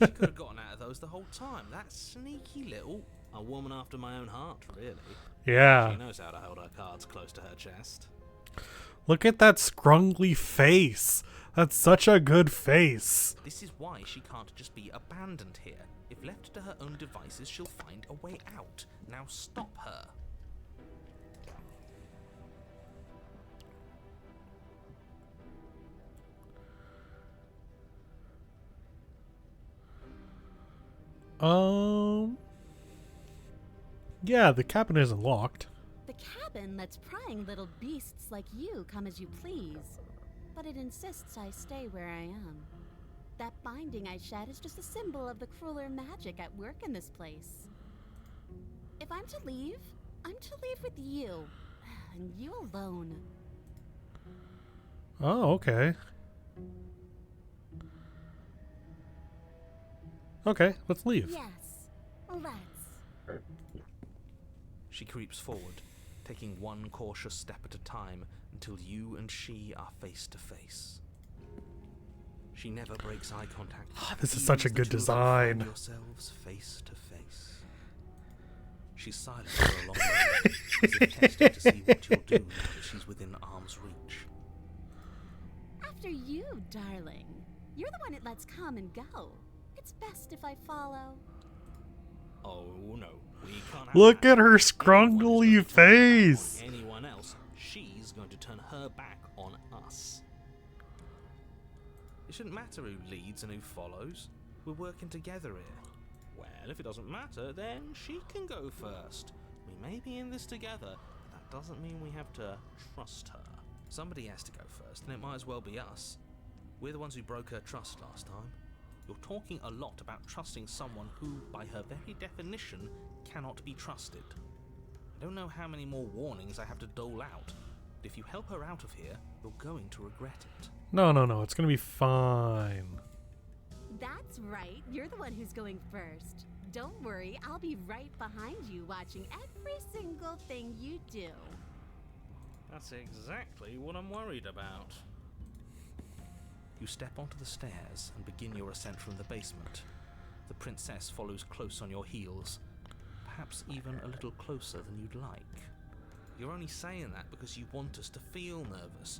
could have gotten out of those the whole time. That sneaky little... A woman after my own heart, really. Yeah. She knows how to hold her cards close to her chest. Look at that scrungly face. That's such a good face. This is why she can't just be abandoned here. If left to her own devices, she'll find a way out. Now stop her. Yeah, the cabin isn't locked. The cabin lets prying little beasts like you come as you please, but it insists I stay where I am. That binding I shed is just a symbol of the crueler magic at work in this place. If I'm to leave, I'm to leave with you, and you alone. Oh, okay. Okay, let's leave. Yes, let's. She creeps forward, taking one cautious step at a time until you and she are face to face. She never breaks eye contact. This is even such a as the good two of you find design. yourselves face to face. She's silent for a long moment, as if testing to see what you'll do now that she's within arm's reach. After you, darling. You're the one it lets come and go. It's best if I follow. Oh no, we can't have Look that. at her Anyone who's scrungly going to turn her back face. on anyone else, she's going to turn her back on us. It shouldn't matter who leads and who follows. We're working together here. Well, if it doesn't matter, then she can go first. We may be in this together, but that doesn't mean we have to trust her. Somebody has to go first, and it might as well be us. We're the ones who broke her trust last time. You're talking a lot about trusting someone who, by her very definition, cannot be trusted. I don't know how many more warnings I have to dole out, but if you help her out of here, you're going to regret it. No, it's gonna be fine. That's right. You're the one who's going first. Don't worry, I'll be right behind you watching every single thing you do. That's exactly what I'm worried about. You step onto the stairs and begin your ascent from the basement. The princess follows close on your heels, perhaps even a little closer than you'd like. You're only saying that because you want us to feel nervous.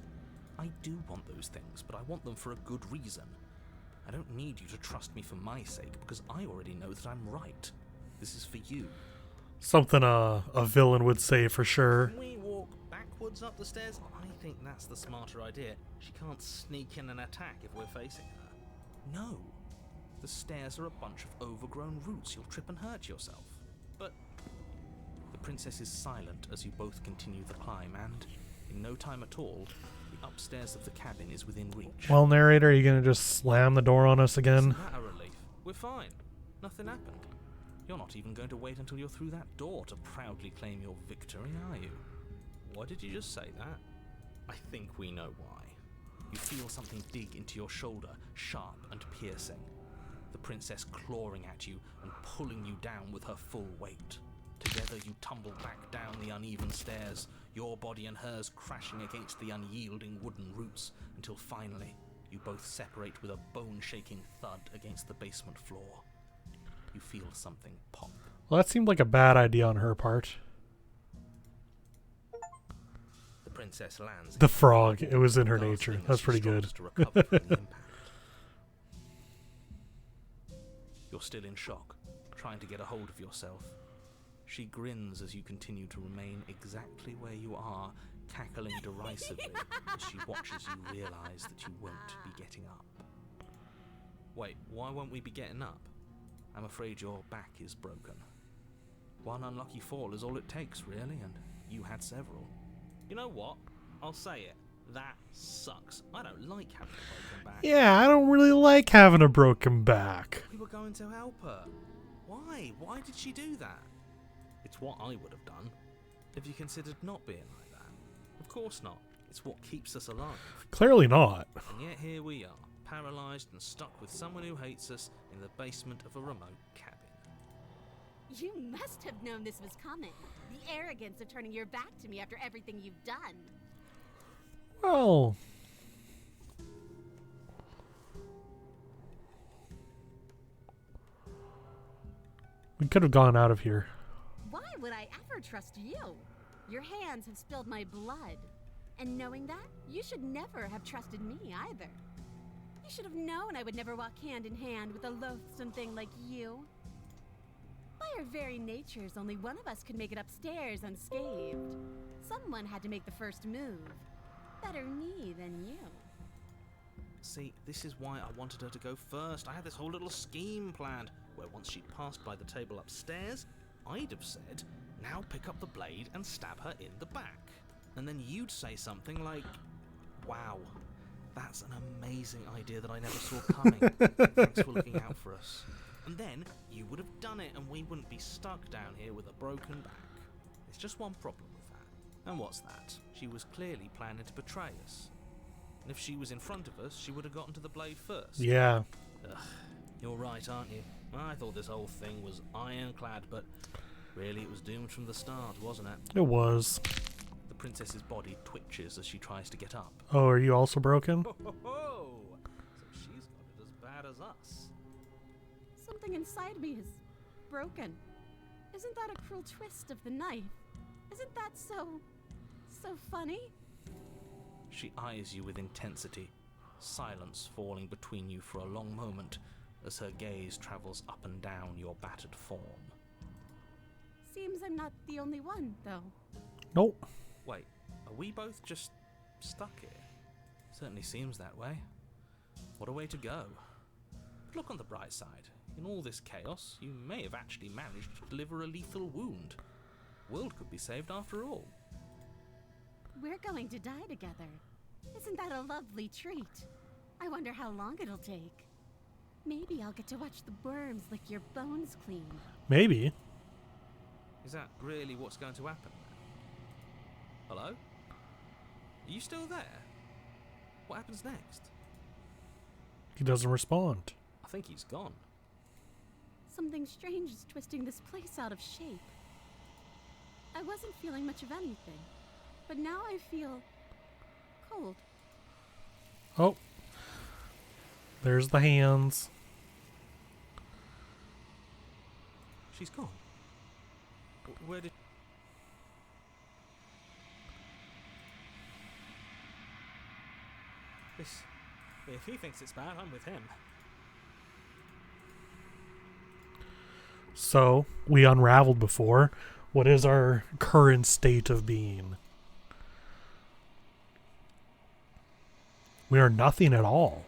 I do want those things, but I want them for a good reason. I don't need you to trust me for my sake, because I already know that I'm right. This is for you. Something a villain would say for sure. Can we walk backwards up the stairs? I think that's the smarter idea. She can't sneak in and attack if we're facing her. No. The stairs are a bunch of overgrown roots. You'll trip and hurt yourself. But the princess is silent as you both continue the climb, and in no time at all, the upstairs of the cabin is within reach. Well, narrator, are you gonna just slam the door on us again? Isn't that a relief? We're fine. Nothing happened. You're not even going to wait until you're through that door to proudly claim your victory, are you? Why did you just say that? I think we know why. You feel something dig into your shoulder, sharp and piercing. The princess clawing at you and pulling you down with her full weight. Together you tumble back down the uneven stairs, your body and hers crashing against the unyielding wooden roots, until finally you both separate with a bone-shaking thud against the basement floor. You feel something pop. Well, that seemed like a bad idea on her part. The princess lands. The frog, it was in her gasping nature. as That's she pretty good. struggles to recover from the impact. You're still in shock, trying to get a hold of yourself. She grins as you continue to remain exactly where you are, cackling derisively as she watches you realise that you won't be getting up. Wait, why won't we be getting up? I'm afraid your back is broken. One unlucky fall is all it takes, really, and you had several. You know what? I'll say it. That sucks. I don't like having a broken back. Yeah, I don't really like having a broken back. We were going to help her. Why? Why did she do that? It's what I would have done. Have you considered not being like that? Of course not. It's what keeps us alive. Clearly not. And yet here we are, paralysed and stuck with someone who hates us in the basement of a remote cabin. You must have known this was coming. The arrogance of turning your back to me after everything you've done. Well, we could have gone out of here. Why would I ever trust you? Your hands have spilled my blood. And knowing that, you should never have trusted me either. You should have known I would never walk hand in hand with a loathsome thing like you. By our very natures, only one of us could make it upstairs unscathed. Someone had to make the first move. Better me than you. See, this is why I wanted her to go first. I had this whole little scheme planned, where once she'd passed by the table upstairs, I'd have said, now pick up the blade and stab her in the back. And then you'd say something like, wow, that's an amazing idea that I never saw coming. Thanks for looking out for us. And then you would have done it and we wouldn't be stuck down here with a broken back. It's just one problem with that. And what's that? She was clearly planning to betray us. And if she was in front of us, she would have gotten to the blade first. Yeah. Ugh, you're right, aren't you? I thought this whole thing was ironclad, but really it was doomed from the start, wasn't it? It was. The princess's body twitches as she tries to get up. Oh, are you also broken? Ho, ho, ho. So she's got it as bad as us. Something inside me is broken. Isn't that a cruel twist of the knife? Isn't that so funny? She eyes you with intensity, silence falling between you for a long moment as her gaze travels up and down your battered form. Seems I'm not the only one, though. Nope. Wait, are we both just stuck here? Certainly seems that way. What a way to go. But look on the bright side. In all this chaos, you may have actually managed to deliver a lethal wound. The world could be saved after all. We're going to die together. Isn't that a lovely treat? I wonder how long it'll take. Maybe I'll get to watch the worms lick your bones clean. Maybe. Is that really what's going to happen? Hello? Are you still there? What happens next? He doesn't respond. I think he's gone. Something strange is twisting this place out of shape. I wasn't feeling much of anything, but now I feel cold. Oh. There's the hands. She's gone. Where did... If he thinks it's bad, I'm with him. So, we unraveled before. What is our current state of being? We are nothing at all.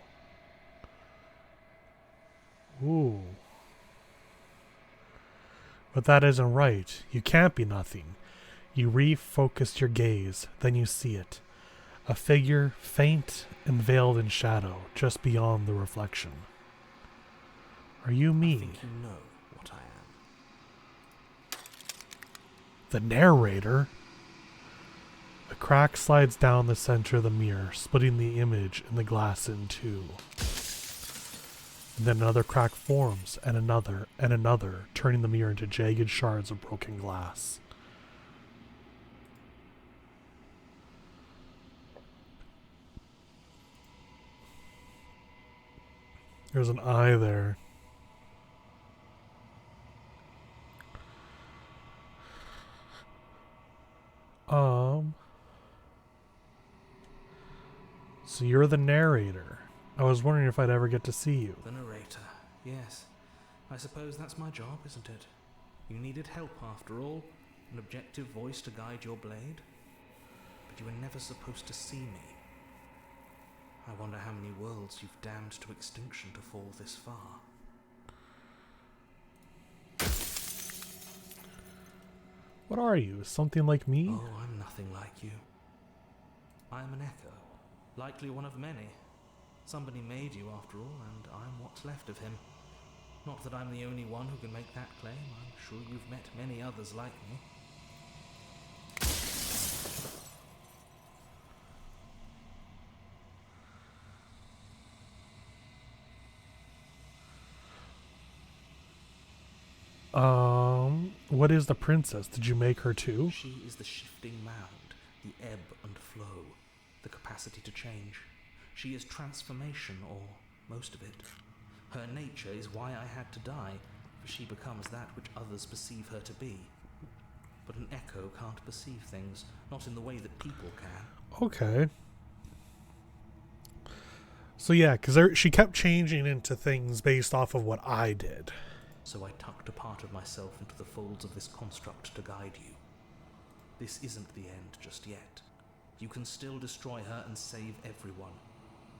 Ooh. But that isn't right. You can't be nothing. You refocus your gaze, then you see it. A figure faint and veiled in shadow, just beyond the reflection. Are you me? I think you know what I am. The narrator? A crack slides down the center of the mirror, splitting the image in the glass in two. And then another crack forms, and another, turning the mirror into jagged shards of broken glass. There's an eye there. So you're the narrator. I was wondering if I'd ever get to see you. The narrator. Yes. I suppose that's my job, isn't it? You needed help after all, an objective voice to guide your blade. But you were never supposed to see me. I wonder how many worlds you've damned to extinction to fall this far. What are you? Something like me? Oh, I'm nothing like you. I'm an echo, likely one of many. Somebody made you after all, and I'm what's left of him. Not that I'm the only one who can make that claim. I'm sure you've met many others like me. What is the princess? Did you make her too? She is the shifting mound, the ebb and flow, the capacity to change. She is transformation, or most of it. Her nature is why I had to die, for she becomes that which others perceive her to be. But an echo can't perceive things, not in the way that people can. Okay. So yeah, because she kept changing into things based off of what I did. So I tucked a part of myself into the folds of this construct to guide you. This isn't the end just yet. You can still destroy her and save everyone.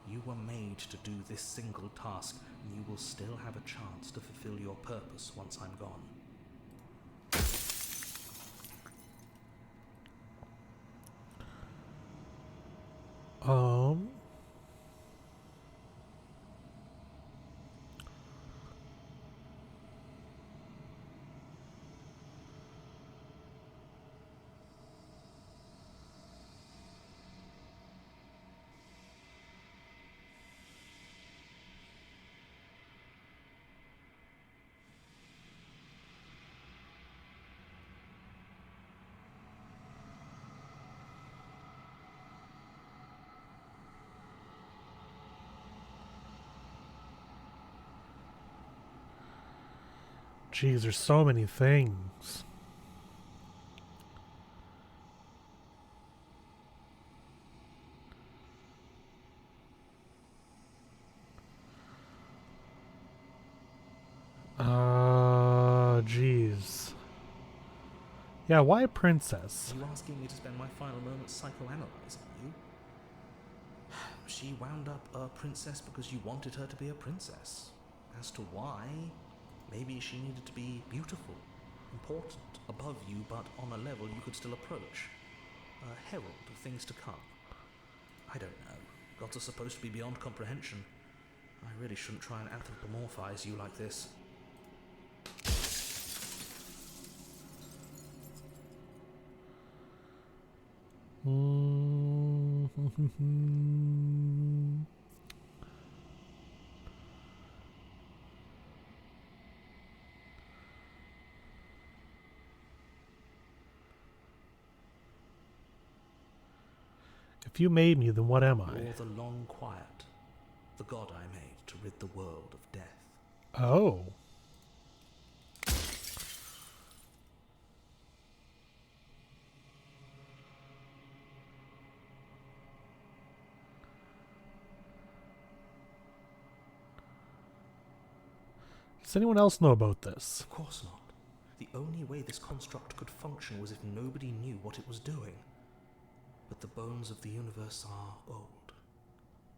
You were made to do this single task, and you will still have a chance to fulfill your purpose once I'm gone. Jeez, there's so many things. Jeez. Yeah, why a princess? Are you asking me to spend my final moments psychoanalyzing you? She wound up a princess because you wanted her to be a princess. As to why, maybe she needed to be beautiful, important, above you, but on a level you could still approach. A herald of things to come. I don't know. Gods are supposed to be beyond comprehension. I really shouldn't try and anthropomorphize you like this. If you made me, then what am I? You're the long quiet, the god I made to rid the world of death. Oh. Does anyone else know about this? Of course not. The only way this construct could function was if nobody knew what it was doing. But the bones of the universe are old.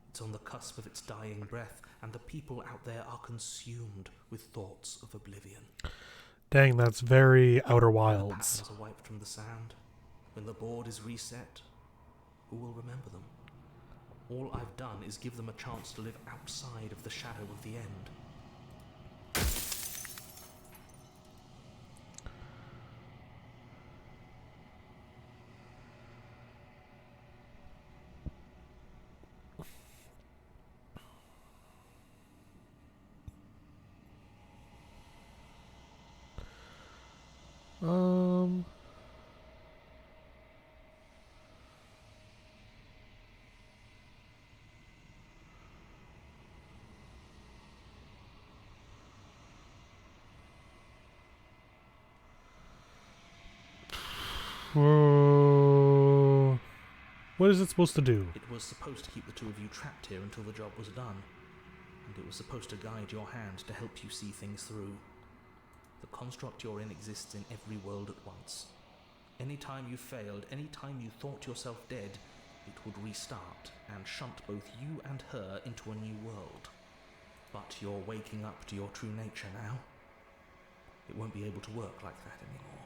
It's on the cusp of its dying breath, and the people out there are consumed with thoughts of oblivion. Dang, that's very Outer When the Wilds. patterns are wiped from the sand, when the board is reset, who will remember them? All I've done is give them a chance to live outside of the shadow of the end. Whoa. What is it supposed to do? It was supposed to keep the two of you trapped here until the job was done. And it was supposed to guide your hand to help you see things through. The construct you're in exists in every world at once. Any time you failed, any time you thought yourself dead, it would restart and shunt both you and her into a new world. But you're waking up to your true nature now. It won't be able to work like that anymore.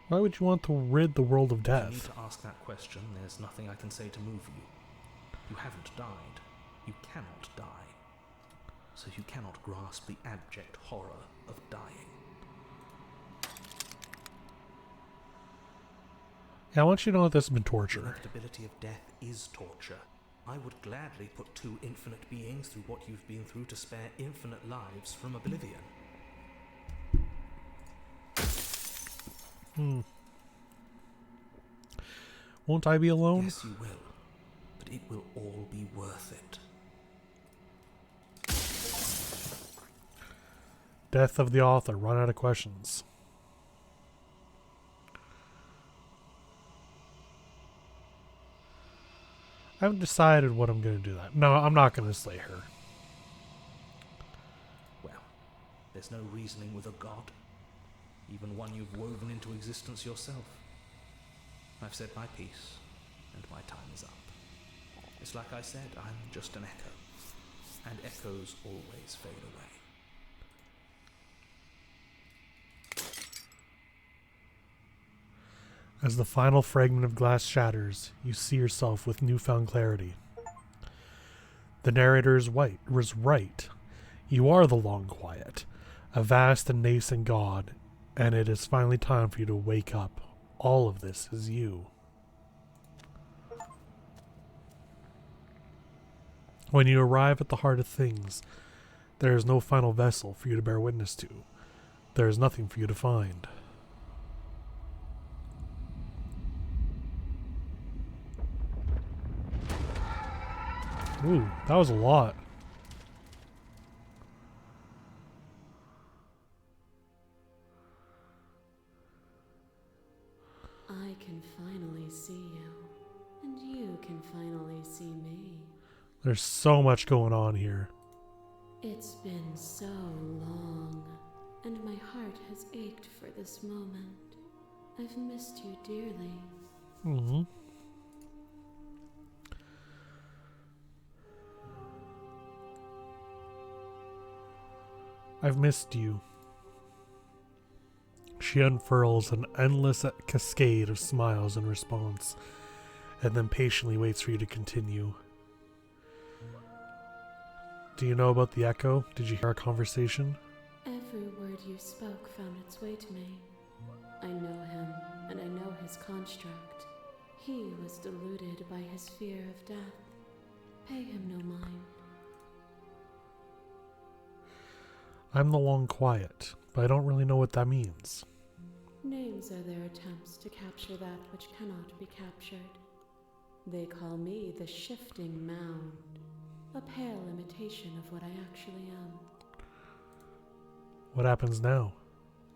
Why would you want to rid the world of If you need death? to ask that question, there's nothing I can say to move you. You haven't died. You cannot die. So you cannot grasp the abject horror of dying. Yeah, I want you to know that this has been The torture. inevitability of death is torture. I would gladly put two infinite beings through what you've been through to spare infinite lives from oblivion. Won't I be alone? Yes, you will. But it will all be worth it. Death of the author. Run out of questions. I haven't decided what I'm going to do that. No, I'm not going to slay her. Well, there's no reasoning with a god. Even one you've woven into existence yourself. I've said my piece, and my time is up. It's like I said, I'm just an echo. And echoes always fade away. As the final fragment of glass shatters, you see yourself with newfound clarity. The narrator was right. You are the Long Quiet, a vast and nascent god, and it is finally time for you to wake up. All of this is you. When you arrive at the heart of things, there is no final vessel for you to bear witness to. There is nothing for you to find. Ooh, that was a lot. I can finally see you, and you can finally see me. There's so much going on here. It's been so long, and my heart has ached for this moment. I've missed you dearly. Mm-hmm. I've missed you. She unfurls an endless cascade of smiles in response, and then patiently waits for you to continue. Do you know about the echo? Did you hear our conversation? Every word you spoke found its way to me. I know him, and I know his construct. He was deluded by his fear of death. Pay him no mind. I'm the Long Quiet, but I don't really know what that means. Names are their attempts to capture that which cannot be captured. They call me the Shifting Mound, a pale imitation of what I actually am. What happens now?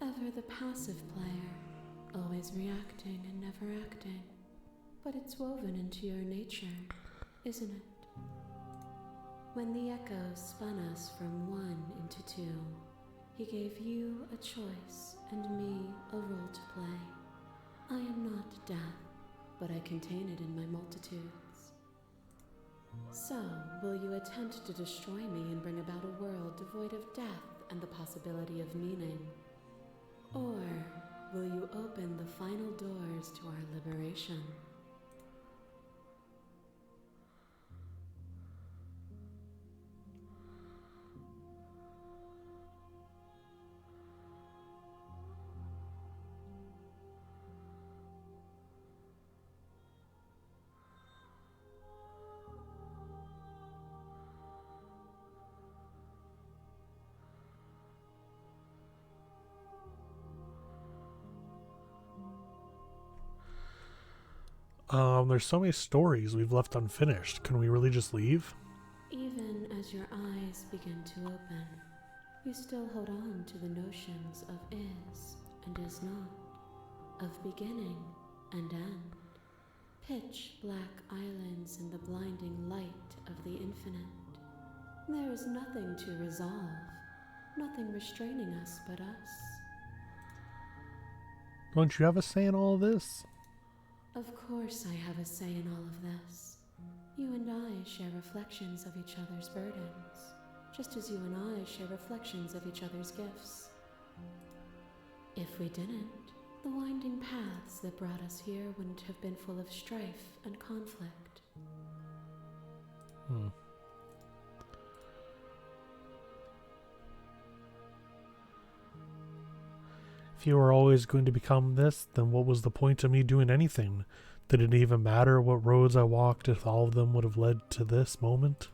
Ever the passive player, always reacting and never acting. But it's woven into your nature, isn't it? When the echo spun us from one into two, he gave you a choice and me a role to play. I am not death, but I contain it in my multitudes. So, will you attempt to destroy me and bring about a world devoid of death and the possibility of meaning? Or will you open the final doors to our liberation? There's so many stories we've left unfinished. Can we really just leave? Even as your eyes begin to open, you still hold on to the notions of is and is not, of beginning and end. Pitch black islands in the blinding light of the infinite. There is nothing to resolve, nothing restraining us but us. Don't you have a say in all of this? Of course I have a say in all of this. You and I share reflections of each other's burdens, just as you and I share reflections of each other's gifts. If we didn't, the winding paths that brought us here wouldn't have been full of strife and conflict. If you were always going to become this, then what was the point of me doing anything? Did it even matter what roads I walked if all of them would have led to this moment?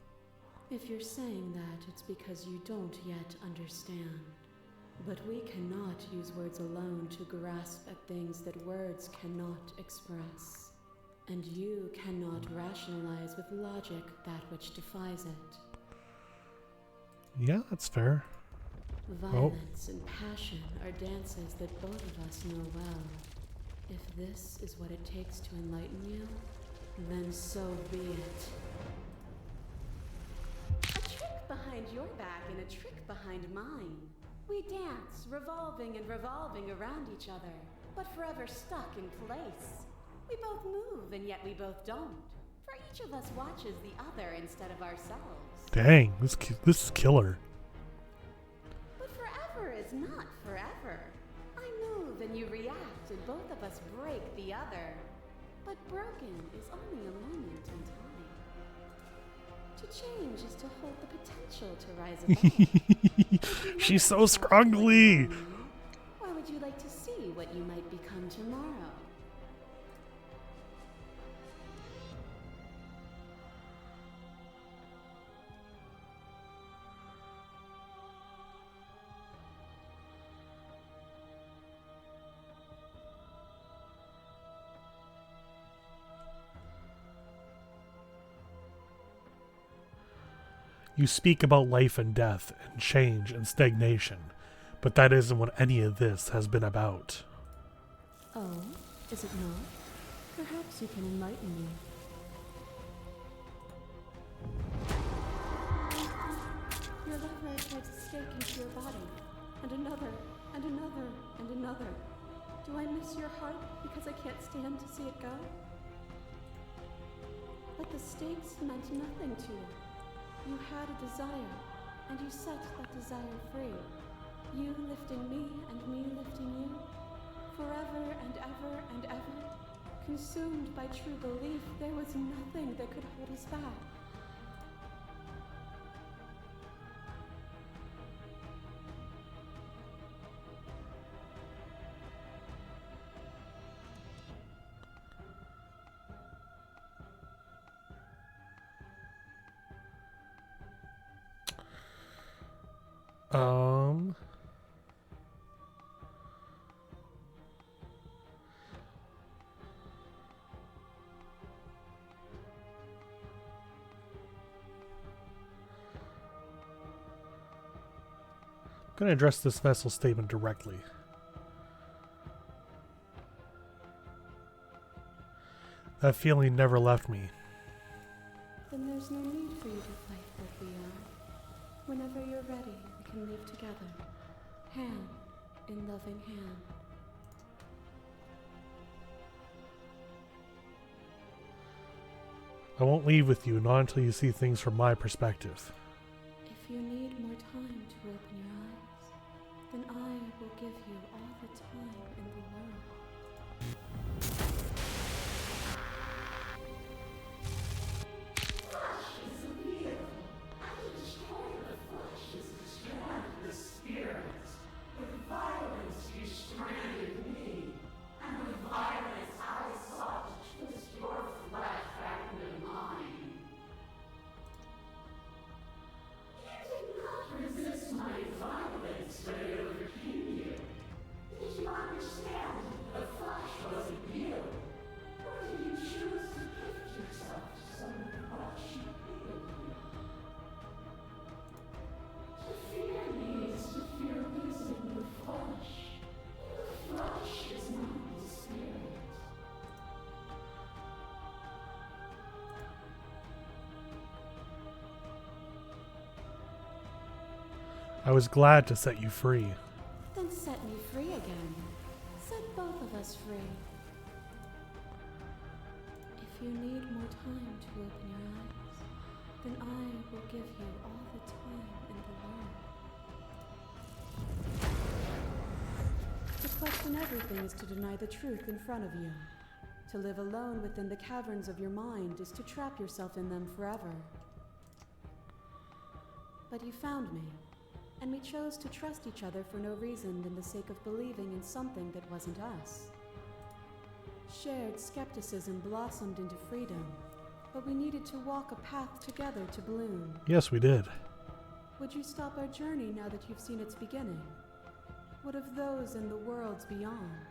If you're saying that, it's because you don't yet understand. But we cannot use words alone to grasp at things that words cannot express. And you cannot rationalize with logic that which defies it. Yeah, that's fair. Violence and passion are dances that both of us know well. If this is what it takes to enlighten you, then so be it. A trick behind your back and a trick behind mine. We dance, revolving and revolving around each other, but forever stuck in place. We both move, and yet we both don't. For each of us watches the other instead of ourselves. Dang, this is killer. But forever is not forever. I move and you react, and both of us break the other. But broken is only a moment in time. To change is to hold the potential to rise above. She's so scrungly. Why would you like to see what you might become tomorrow? You speak about life and death and change and stagnation, but that isn't what any of this has been about. Oh, is it not? Perhaps you can enlighten me. Your left leg drives a stake into your body, and another, and another, and another. Do I miss your heart because I can't stand to see it go? But the stakes meant nothing to you. You had a desire, and you set that desire free. You lifting me and me lifting you, forever and ever and ever. Consumed by true belief, there was nothing that could hold us back. I'm going to address this vessel statement directly. That feeling never left me. Then there's no need for you to fight what we are. Whenever you're ready, we can live together, hand in loving hand. I won't leave with you, not until you see things from my perspective. If you need more time to open your eyes, then I will give you all the time in the world. I was glad to set you free. Then set me free again. Set both of us free. If you need more time to open your eyes, then I will give you all the time in the world. To question everything is to deny the truth in front of you. To live alone within the caverns of your mind is to trap yourself in them forever. But you found me, and we chose to trust each other for no reason than the sake of believing in something that wasn't us. Shared skepticism blossomed into freedom, but we needed to walk a path together to bloom. Yes, we did. Would you stop our journey now that you've seen its beginning? What of those in the worlds beyond?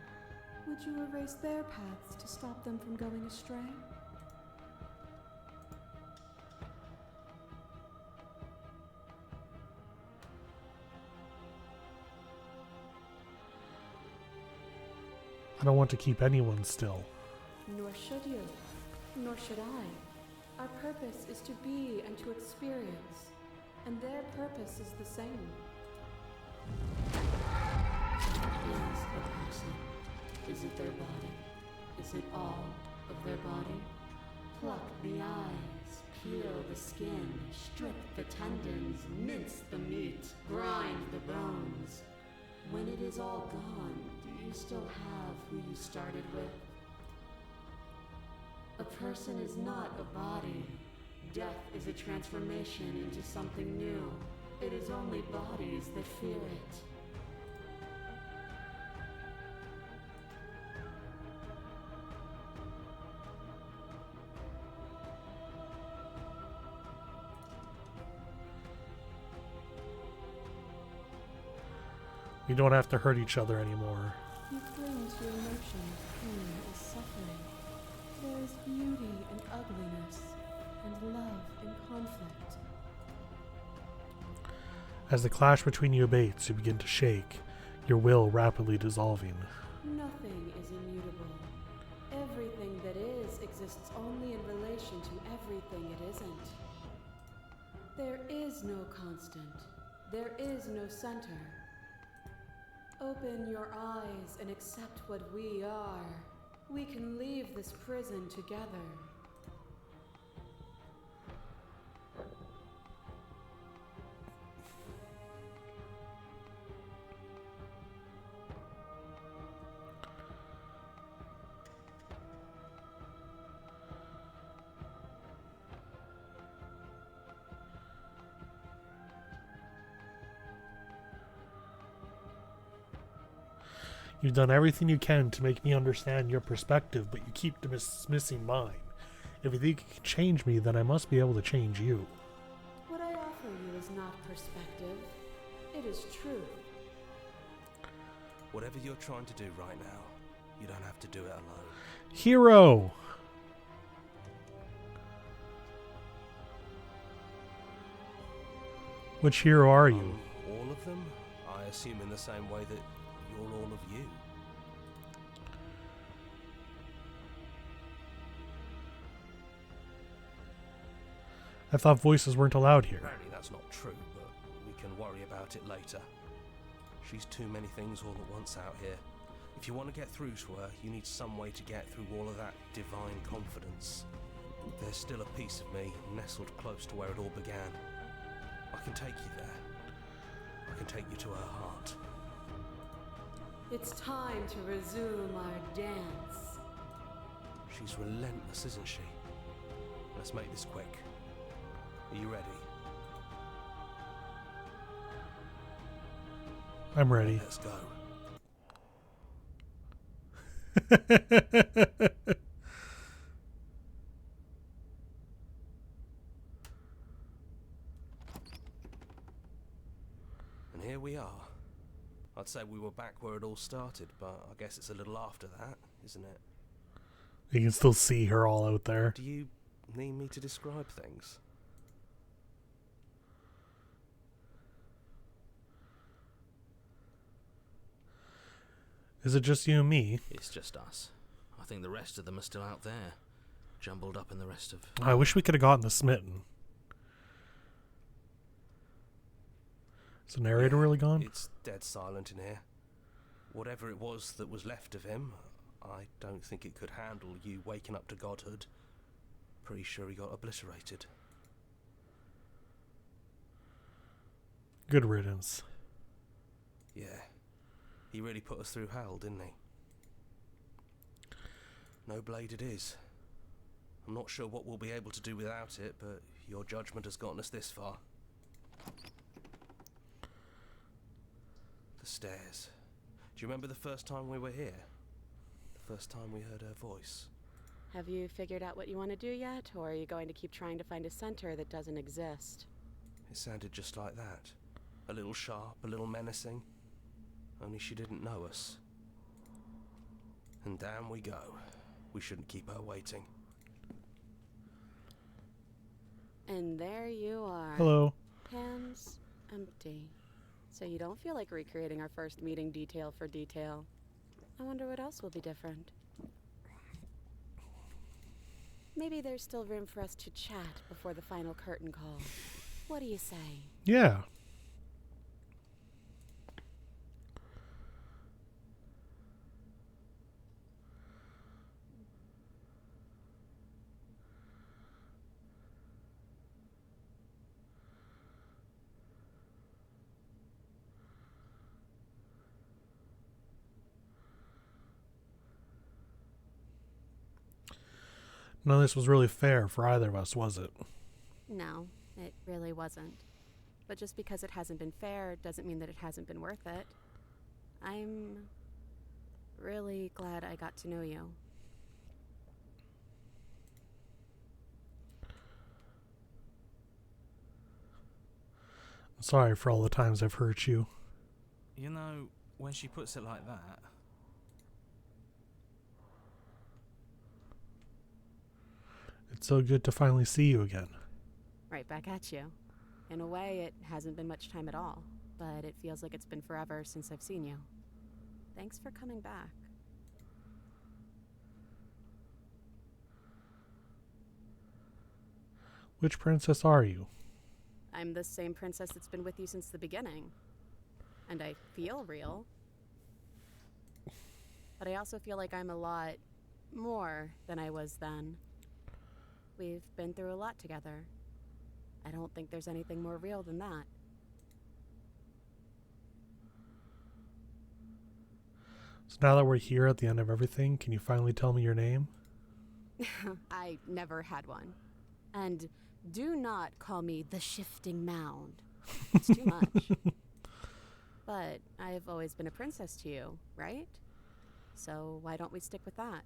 Would you erase their paths to stop them from going astray? I don't want to keep anyone still. Nor should you. Nor should I. Our purpose is to be and to experience, and their purpose is the same. Is a person? Is it their body? Is it all of their body? Pluck the eyes, peel the skin, strip the tendons, mince the meat, grind the bones. When it is all gone, do you still have who you started with? A person is not a body. Death is a transformation into something new. It is only bodies that fear it. We don't have to hurt each other anymore. You cling to your emotions. Pain is suffering. There is beauty in ugliness, and love in conflict. As the clash between you abates, you begin to shake, your will rapidly dissolving. Nothing is immutable. Everything that is exists only in relation to everything it isn't. There is no constant. There is no center. Open your eyes and accept what we are. We can leave this prison together. You've done everything you can to make me understand your perspective, but you keep dismissing mine. If you think you can change me, then I must be able to change you. What I offer you is not perspective. It is truth. Whatever you're trying to do right now, you don't have to do it alone. Hero! Which hero are you? All of them? I assume in the same way that you're all of you. I thought voices weren't allowed here. Apparently that's not true, but we can worry about it later. She's too many things all at once out here. If you want to get through to her, you need some way to get through all of that divine confidence. There's still a piece of me nestled close to where it all began. I can take you there. I can take you to her heart. It's time to resume our dance. She's relentless, isn't she? Let's make this quick. Are you ready? I'm ready. Let's go. And here we are. I'd say we were back where it all started, but I guess it's a little after that, isn't it? You can still see her all out there. Do you need me to describe things? Is it just you and me? It's just us. I think the rest of them are still out there, jumbled up in the rest of... I wish we could have gotten the smitten. Is the narrator really gone? It's dead silent in here. Whatever it was that was left of him, I don't think it could handle you waking up to godhood. Pretty sure he got obliterated. Good riddance. Yeah. He really put us through hell, didn't he? No blade it is. I'm not sure what we'll be able to do without it, but your judgment has gotten us this far. The stairs. Do you remember the first time we were here? The first time we heard her voice? Have you figured out what you want to do yet, or are you going to keep trying to find a center that doesn't exist? It sounded just like that. A little sharp, a little menacing. Only she didn't know us. And down we go. We shouldn't keep her waiting. And there you are. Hello. Hands empty. So you don't feel like recreating our first meeting detail for detail. I wonder what else will be different. Maybe there's still room for us to chat before the final curtain call. What do you say? Yeah. None of this was really fair for either of us, was it? No, it really wasn't. But just because it hasn't been fair doesn't mean that it hasn't been worth it. I'm really glad I got to know you. I'm sorry for all the times I've hurt you. You know, when she puts it like that, It's so good to finally see you again. Right back at you. In a way, it hasn't been much time at all, but it feels like it's been forever since I've seen you. Thanks for coming back. Which princess are you? I'm the same princess that's been with you since the beginning. And I feel real. But I also feel like I'm a lot more than I was then. We've been through a lot together. I don't think there's anything more real than that. So now that we're here at the end of everything, can you finally tell me your name? I never had one. And do not call me the Shifting Mound. It's too much. But I've always been a princess to you, right? So why don't we stick with that?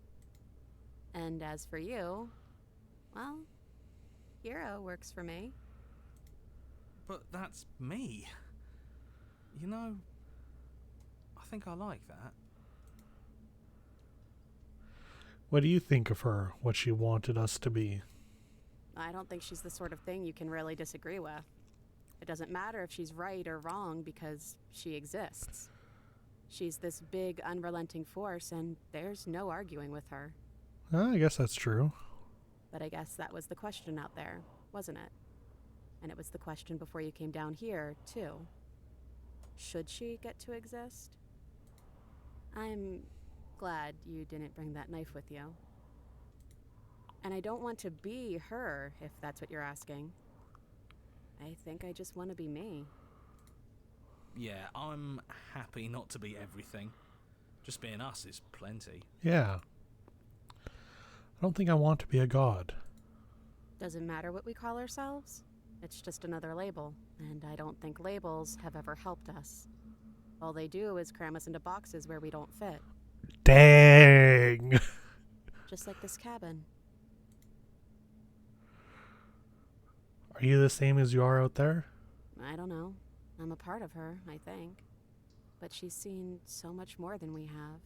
And as for you, well, hero works for me. but that's me. You know, I think I like that. What do you think of her, what she wanted us to be? I don't think she's the sort of thing you can really disagree with. It doesn't matter if she's right or wrong because she exists. She's this big, unrelenting force, and there's no arguing with her. I guess that's true. But I guess that was the question out there, wasn't it? And it was the question before you came down here, too. Should she get to exist? I'm glad you didn't bring that knife with you. And I don't want to be her, if that's what you're asking. I think I just want to be me. Yeah, I'm happy not to be everything. Just being us is plenty. Yeah. I don't think I want to be a god. Doesn't matter what we call ourselves. It's just another label, and I don't think labels have ever helped us. All they do is cram us into boxes where we don't fit. Dang! Just like this cabin. Are you the same as you are out there? I don't know. I'm a part of her, I think. But she's seen so much more than we have.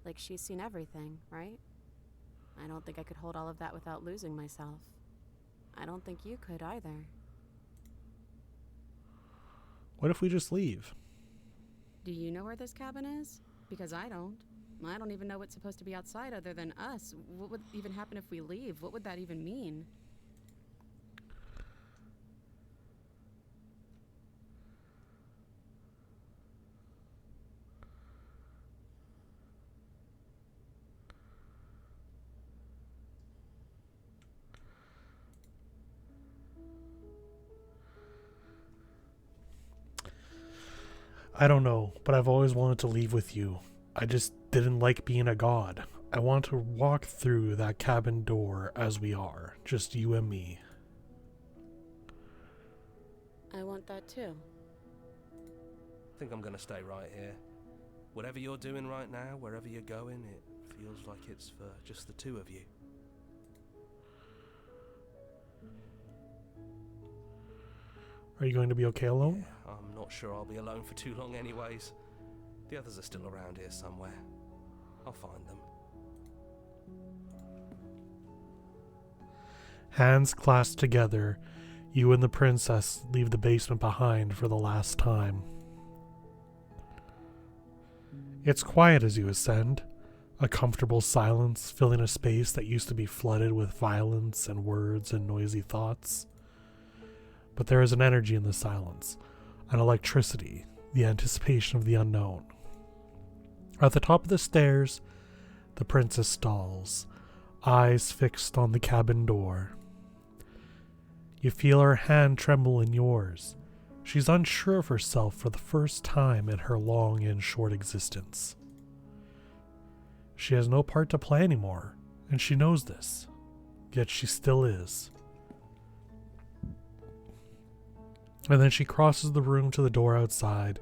Like, she's seen everything, right? I don't think I could hold all of that without losing myself. I don't think you could either. What if we just leave? Do you know where this cabin is? Because I don't. I don't even know what's supposed to be outside other than us. What would even happen if we leave? What would that even mean? I don't know, but I've always wanted to leave with you. I just didn't like being a god. I want to walk through that cabin door as we are, just you and me. I want that too. I think I'm gonna stay right here. Whatever you're doing right now, wherever you're going, it feels like it's for just the two of you. Are you going to be okay alone? Yeah, I'm not sure I'll be alone for too long anyways. The others are still around here somewhere. I'll find them. Hands clasped together, you and the princess leave the basement behind for the last time. It's quiet as you ascend, a comfortable silence filling a space that used to be flooded with violence and words and noisy thoughts. But there is an energy in the silence, an electricity, the anticipation of the unknown. At the top of the stairs, the princess stalls, eyes fixed on the cabin door. You feel her hand tremble in yours. She's unsure of herself for the first time in her long and short existence. She has no part to play anymore, and she knows this, yet she still is. And then she crosses the room to the door outside,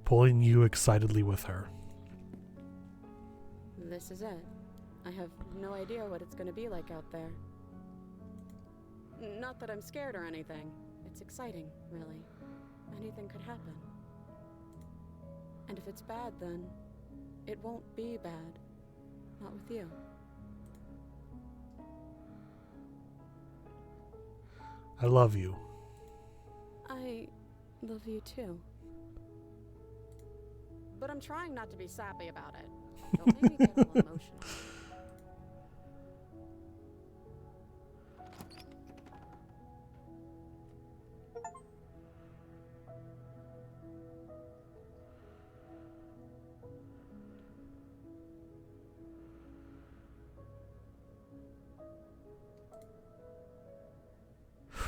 pulling you excitedly with her. This is it. I have no idea what it's going to be like out there. Not that I'm scared or anything. It's exciting, really. Anything could happen. And if it's bad, then it won't be bad. Not with you. I love you. I love you too. But I'm trying not to be sappy about it. Don't make me get all emotional.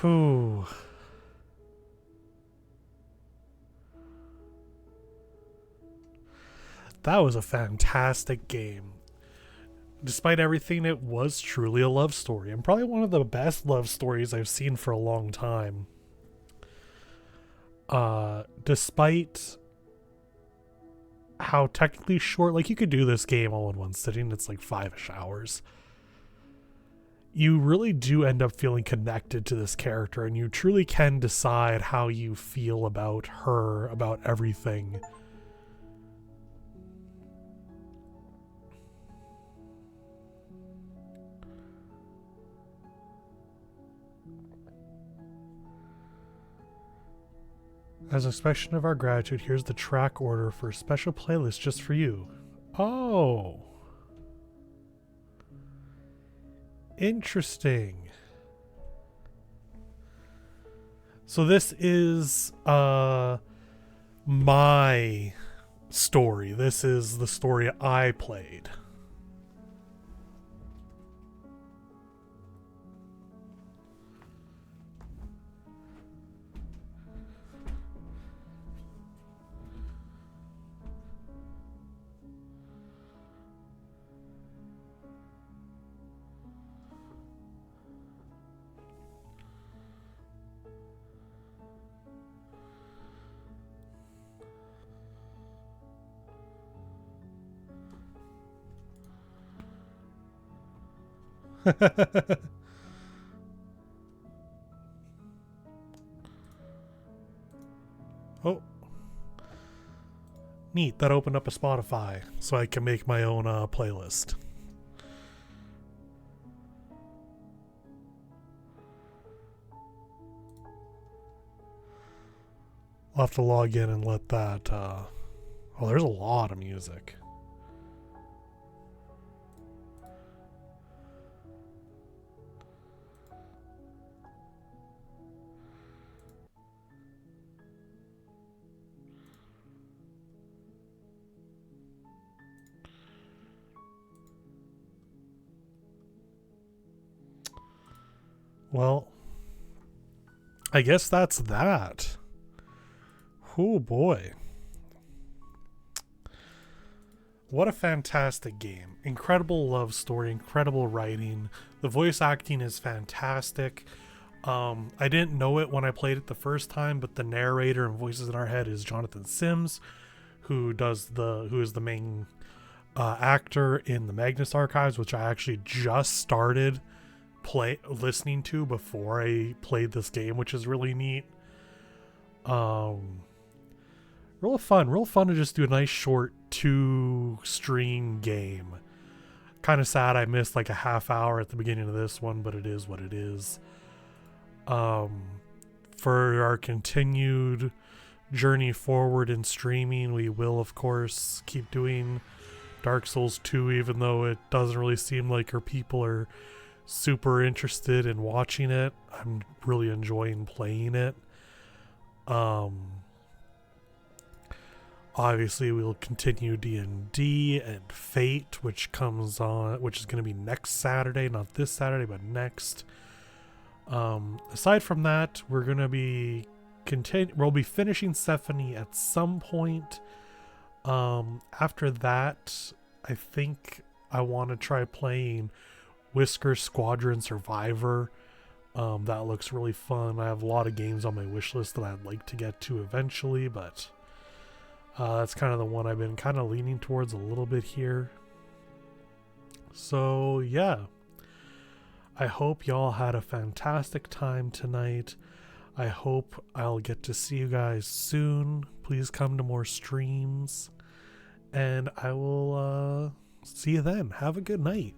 Whew. That was a fantastic game. Despite everything, it was truly a love story, and probably one of the best love stories I've seen for a long time. Despite how technically short, like you could do this game all in one sitting, it's like 5-ish hours. You really do end up feeling connected to this character, and you truly can decide how you feel about her, about everything. As an expression of our gratitude, here's the track order for a special playlist just for you. Oh. Interesting. So this is my story. This is the story I played. Oh. Neat, that opened up a Spotify, so I can make my own playlist. I'll have to log in and let that, oh, there's a lot of music. Well, I guess that's that. Oh boy. What a fantastic game. Incredible love story, incredible writing. The voice acting is fantastic. I didn't know it when I played it the first time, but the narrator and voices in our head is Jonathan Sims, who is the main actor in the Magnus Archives, which I actually just started listening to before I played this game, which is really neat. Real fun to just do a nice short 2-stream game. Kind of sad I missed like a half hour at the beginning of this one, but it is what it is. For our continued journey forward in streaming, we will of course keep doing Dark Souls 2, even though it doesn't really seem like our people are super interested in watching it. I'm really enjoying playing it. Obviously we'll continue D&D and Fate, which is going to be next Saturday, not this Saturday, but next. Aside from that, we'll be finishing Stephanie at some point. After that, I think I want to try playing Whisker Squadron Survivor. That looks really fun. I have a lot of games on my wish list that I'd like to get to eventually, but that's kind of the one I've been kind of leaning towards a little bit here. So yeah, I hope y'all had a fantastic time tonight. I hope I'll get to see you guys soon. Please come to more streams, and I will see you then. Have a good night.